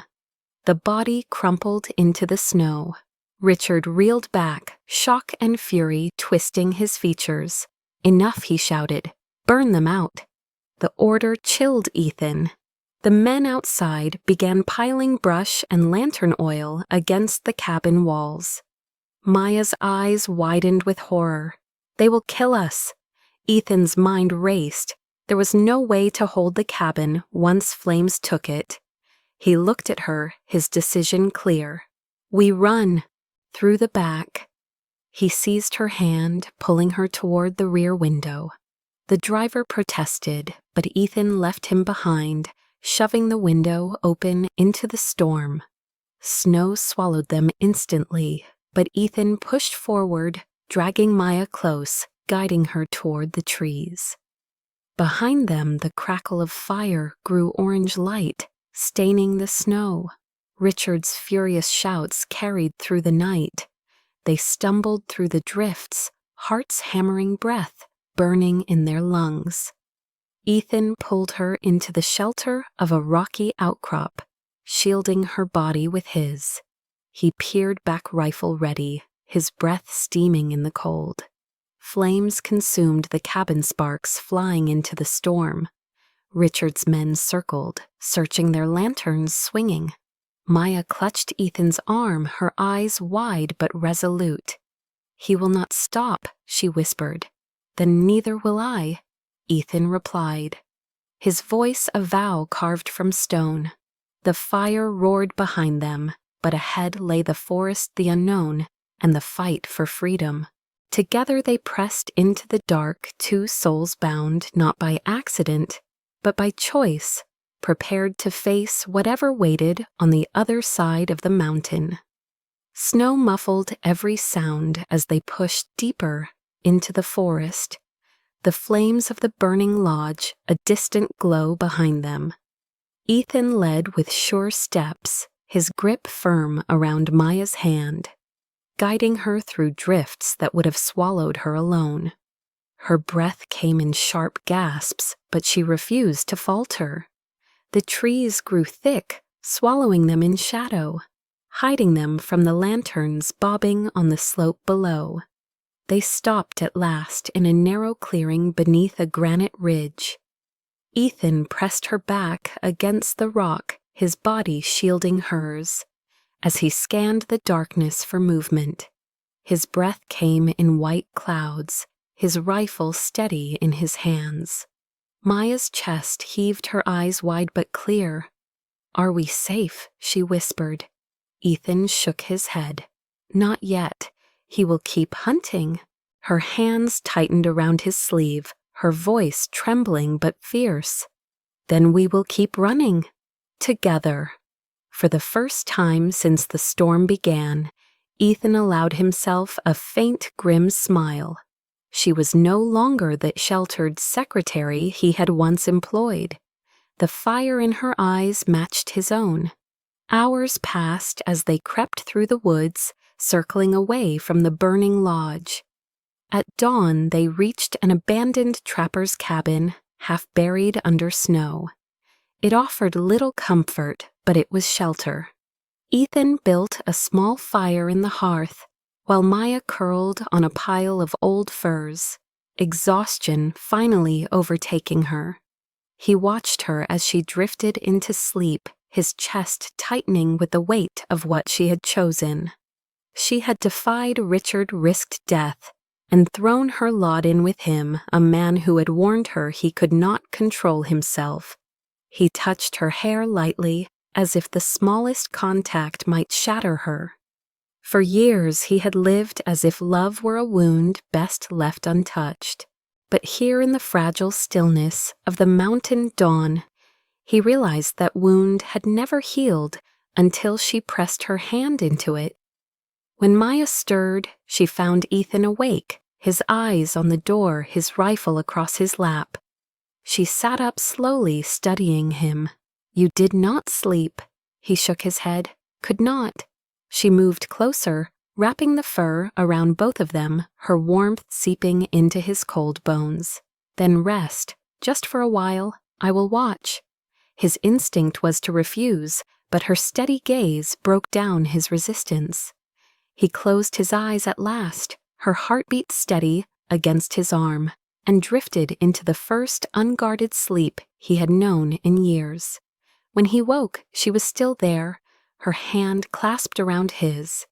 The body crumpled into the snow. Richard reeled back, shock and fury twisting his features. "Enough," he shouted. "Burn them out." The order chilled Ethan. The men outside began piling brush and lantern oil against the cabin walls. Maya's eyes widened with horror. "They will kill us." Ethan's mind raced. There was no way to hold the cabin once flames took it. He looked at her, his decision clear. "We run." Through the back. He seized her hand, pulling her toward the rear window. The driver protested, but Ethan left him behind, shoving the window open into the storm. Snow swallowed them instantly, but Ethan pushed forward, dragging Maya close, guiding her toward the trees. Behind them, the crackle of fire grew orange light, staining the snow. Richard's furious shouts carried through the night. They stumbled through the drifts, hearts hammering, breath burning in their lungs. Ethan pulled her into the shelter of a rocky outcrop, shielding her body with his. He peered back, rifle ready, his breath steaming in the cold. Flames consumed the cabin, sparks flying into the storm. Richard's men circled, searching, their lanterns swinging. Maya clutched Ethan's arm, her eyes wide but resolute. "He will not stop," she whispered. "Then neither will I," Ethan replied. His voice a vow carved from stone. The fire roared behind them, but ahead lay the forest, the unknown, and the fight for freedom. Together they pressed into the dark, two souls bound not by accident, but by choice, prepared to face whatever waited on the other side of the mountain. Snow muffled every sound as they pushed deeper into the forest, the flames of the burning lodge a distant glow behind them. Ethan led with sure steps, his grip firm around Maya's hand, guiding her through drifts that would have swallowed her alone. Her breath came in sharp gasps, but she refused to falter. The trees grew thick, swallowing them in shadow, hiding them from the lanterns bobbing on the slope below. They stopped at last in a narrow clearing beneath a granite ridge. Ethan pressed her back against the rock, his body shielding hers. As he scanned the darkness for movement, his breath came in white clouds, his rifle steady in his hands. Maya's chest heaved, her eyes wide but clear. "Are we safe?" she whispered. Ethan shook his head. "Not yet. He will keep hunting." Her hands tightened around his sleeve, her voice trembling but fierce. "Then we will keep running. Together." For the first time since the storm began, Ethan allowed himself a faint, grim smile. She was no longer the sheltered secretary he had once employed. The fire in her eyes matched his own. Hours passed as they crept through the woods, circling away from the burning lodge. At dawn, they reached an abandoned trapper's cabin, half buried under snow. It offered little comfort, but it was shelter. Ethan built a small fire in the hearth, while Maya curled on a pile of old furs, exhaustion finally overtaking her. He watched her as she drifted into sleep, his chest tightening with the weight of what she had chosen. She had defied Richard, risked death, and thrown her lot in with him, a man who had warned her he could not control himself. He touched her hair lightly, as if the smallest contact might shatter her. For years he had lived as if love were a wound best left untouched. But here in the fragile stillness of the mountain dawn, he realized that wound had never healed until she pressed her hand into it. When Maya stirred, she found Ethan awake, his eyes on the door, his rifle across his lap. She sat up slowly, studying him. "You did not sleep." He shook his head. "Could not." She moved closer, wrapping the fur around both of them, her warmth seeping into his cold bones. "Then rest, just for a while. I will watch." His instinct was to refuse, but her steady gaze broke down his resistance. He closed his eyes at last, her heartbeat steady against his arm, and drifted into the first unguarded sleep he had known in years. When he woke, she was still there, her hand clasped around his,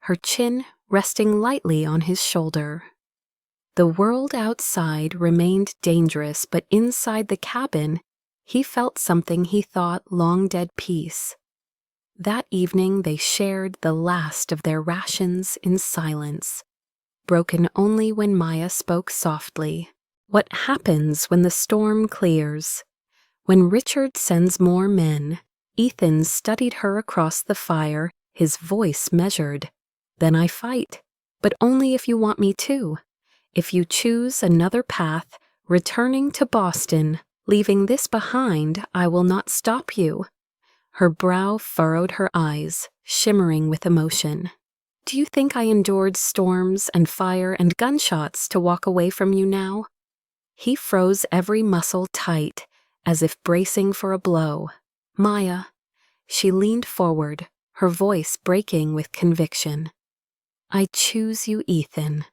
her chin resting lightly on his shoulder. The world outside remained dangerous, but inside the cabin, he felt something he thought long dead peace. That evening they shared the last of their rations in silence, broken only when Maya spoke softly. "What happens when the storm clears? When Richard sends more men?" Ethan studied her across the fire, his voice measured. "Then I fight, but only if you want me to. If you choose another path, returning to Boston, leaving this behind, I will not stop you." Her brow furrowed, her eyes shimmering with emotion. "Do you think I endured storms and fire and gunshots to walk away from you now?" He froze, every muscle tight, as if bracing for a blow. "Maya." She leaned forward, her voice breaking with conviction. "I choose you, Ethan.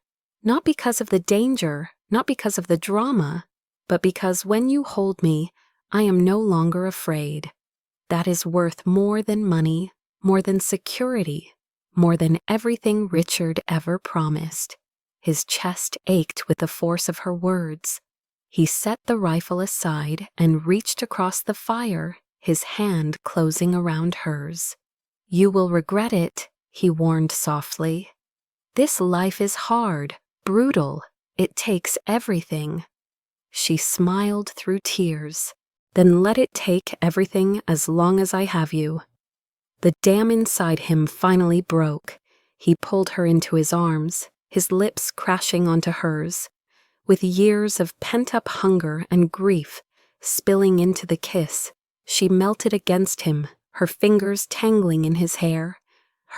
Not because of the danger, not because of the drama, but because when you hold me, I am no longer afraid. That is worth more than money, more than security, more than everything Richard ever promised." His chest ached with the force of her words. He set the rifle aside and reached across the fire, his hand closing around hers. "You will regret it," he warned softly. "This life is hard, brutal. It takes everything." She smiled through tears. "Then let it take everything as long as I have you." The dam inside him finally broke. He pulled her into his arms, his lips crashing onto hers. With years of pent-up hunger and grief spilling into the kiss, she melted against him, her fingers tangling in his hair,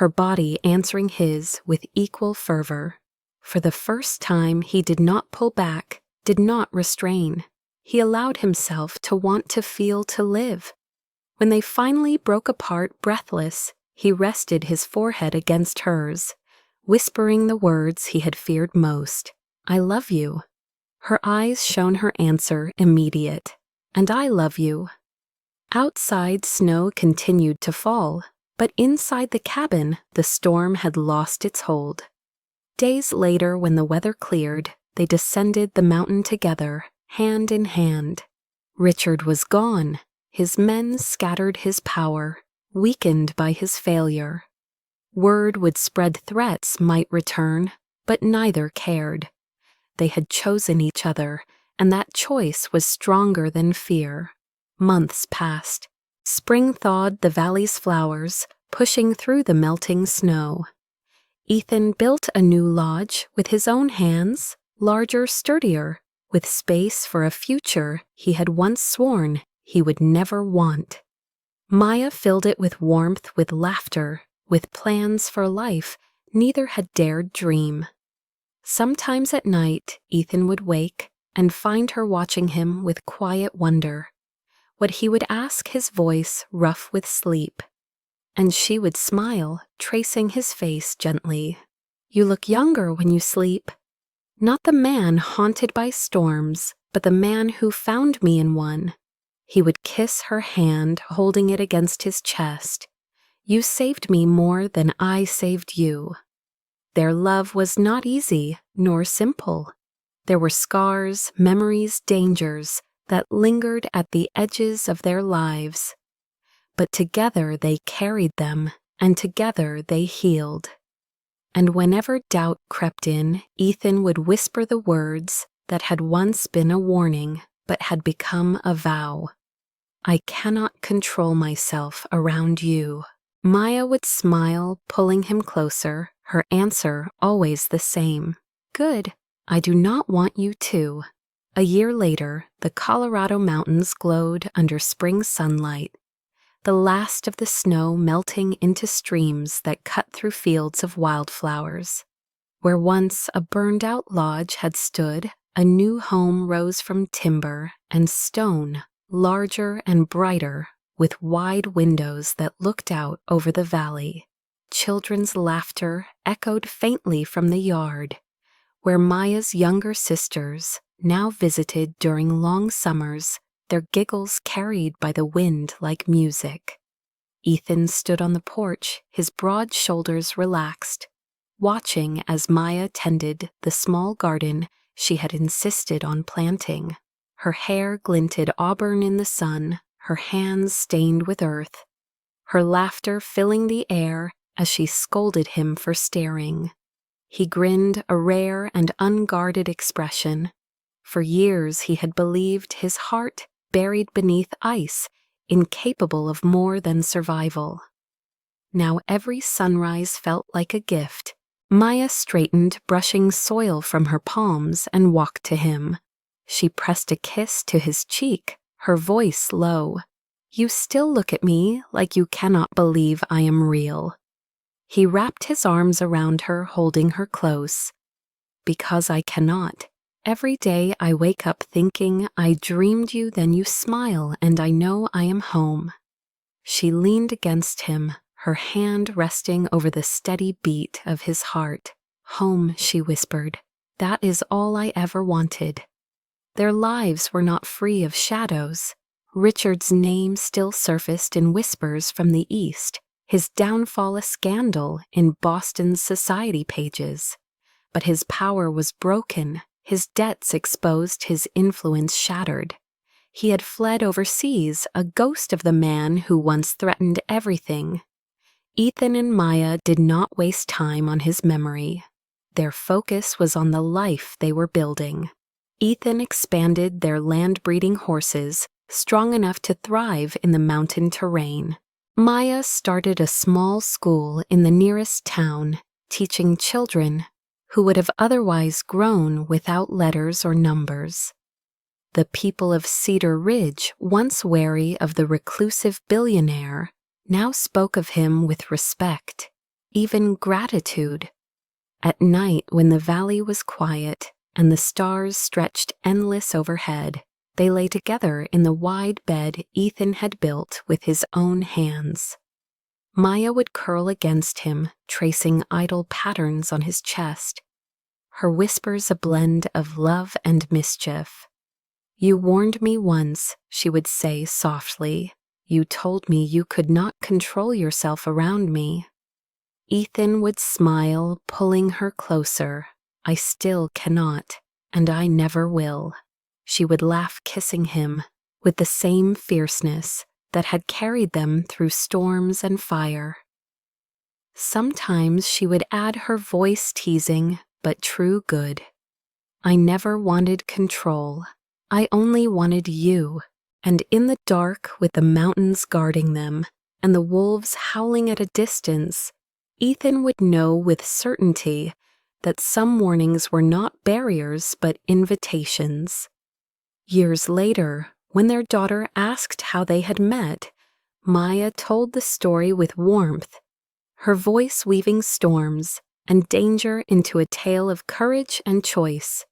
her body answering his with equal fervor. For the first time, he did not pull back, did not restrain. He allowed himself to want, to feel, to live. When they finally broke apart, breathless, he rested his forehead against hers, whispering the words he had feared most. "I love you." Her eyes shone her answer immediate. "And I love you." Outside, snow continued to fall, but inside the cabin, the storm had lost its hold. Days later, when the weather cleared, they descended the mountain together, hand in hand. Richard was gone. His men scattered his power, weakened by his failure. Word would spread threats might return, but neither cared. They had chosen each other, and that choice was stronger than fear. Months passed. Spring thawed the valley's flowers, pushing through the melting snow. Ethan built a new lodge with his own hands, larger, sturdier, with space for a future he had once sworn he would never want. Maya filled it with warmth, with laughter, with plans for life neither had dared dream. Sometimes at night, Ethan would wake and find her watching him with quiet wonder. What he would ask, his voice rough with sleep. And she would smile, tracing his face gently. "You look younger when you sleep." Not the man haunted by storms, but the man who found me in one. He would kiss her hand, holding it against his chest. "You saved me more than I saved you." Their love was not easy, nor simple. There were scars, memories, dangers that lingered at the edges of their lives. But together they carried them, and together they healed. And whenever doubt crept in, Ethan would whisper the words that had once been a warning, but had become a vow. "I cannot control myself around you." Maya would smile, pulling him closer, her answer always the same. "Good. I do not want you to." A year later, the Colorado mountains glowed under spring sunlight, the last of the snow melting into streams that cut through fields of wildflowers. Where once a burned-out lodge had stood, a new home rose from timber and stone, larger and brighter, with wide windows that looked out over the valley. Children's laughter echoed faintly from the yard, where Maya's younger sisters now visited during long summers, their giggles carried by the wind like music. Ethan stood on the porch, his broad shoulders relaxed, watching as Maya tended the small garden she had insisted on planting. Her hair glinted auburn in the sun, her hands stained with earth, her laughter filling the air as she scolded him for staring. He grinned, a rare and unguarded expression. For years he had believed his heart buried beneath ice, incapable of more than survival. Now every sunrise felt like a gift. Maya straightened, brushing soil from her palms, and walked to him. She pressed a kiss to his cheek, her voice low. "You still look at me like you cannot believe I am real." He wrapped his arms around her, holding her close. "Because I cannot. Every day I wake up thinking I dreamed you, then you smile, and I know I am home." She leaned against him, her hand resting over the steady beat of his heart. "Home," she whispered. "That is all I ever wanted." Their lives were not free of shadows. Richard's name still surfaced in whispers from the East, his downfall a scandal in Boston's society pages. But his power was broken, his debts exposed, his influence shattered. He had fled overseas, a ghost of the man who once threatened everything. Ethan and Maya did not waste time on his memory. Their focus was on the life they were building. Ethan expanded their land-breeding horses, strong enough to thrive in the mountain terrain. Maya started a small school in the nearest town, teaching children who would have otherwise grown without letters or numbers. The people of Cedar Ridge, once wary of the reclusive billionaire, now spoke of him with respect, even gratitude. At night, when the valley was quiet and the stars stretched endless overhead, they lay together in the wide bed Ethan had built with his own hands. Maya would curl against him, tracing idle patterns on his chest, her whispers a blend of love and mischief. "You warned me once," she would say softly. "You told me you could not control yourself around me." Ethan would smile, pulling her closer. "I still cannot, and I never will." She would laugh, kissing him, with the same fierceness that had carried them through storms and fire. Sometimes she would add her voice, teasing, but true good. "I never wanted control. I only wanted you." And in the dark, with the mountains guarding them and the wolves howling at a distance, Ethan would know with certainty that some warnings were not barriers but invitations. Years later, when their daughter asked how they had met, Maya told the story with warmth, her voice weaving storms and danger into a tale of courage and choice.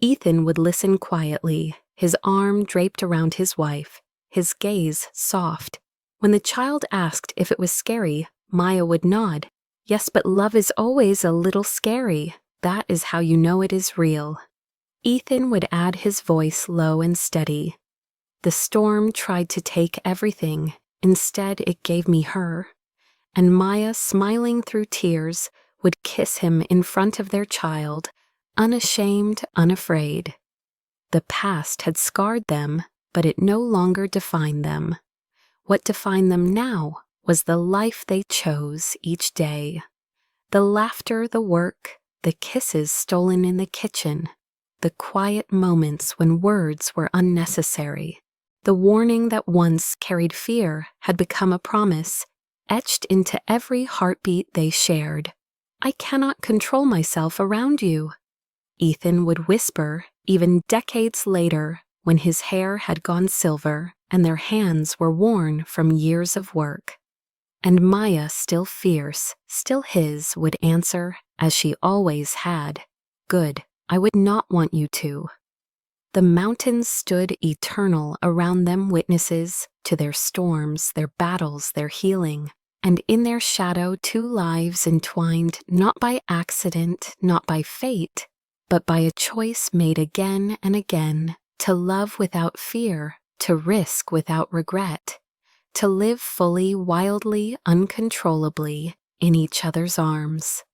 Ethan would listen quietly, his arm draped around his wife, his gaze soft. When the child asked if it was scary, Maya would nod. "Yes, but love is always a little scary. That is how you know it is real." Ethan would add his voice low and steady. "The storm tried to take everything. Instead, it gave me her." And Maya, smiling through tears, would kiss him in front of their child, unashamed, unafraid. The past had scarred them, but it no longer defined them. What defined them now was the life they chose each day. The laughter, the work, the kisses stolen in the kitchen, the quiet moments when words were unnecessary. The warning that once carried fear had become a promise, etched into every heartbeat they shared. "I cannot control myself around you," Ethan would whisper, even decades later, when his hair had gone silver and their hands were worn from years of work. And Maya, still fierce, still his, would answer, as she always had, "Good, I would not want you to." The mountains stood eternal around them, witnesses to their storms, their battles, their healing. And in their shadow, two lives entwined, not by accident, not by fate, but by a choice made again and again, to love without fear, to risk without regret, to live fully, wildly, uncontrollably, in each other's arms.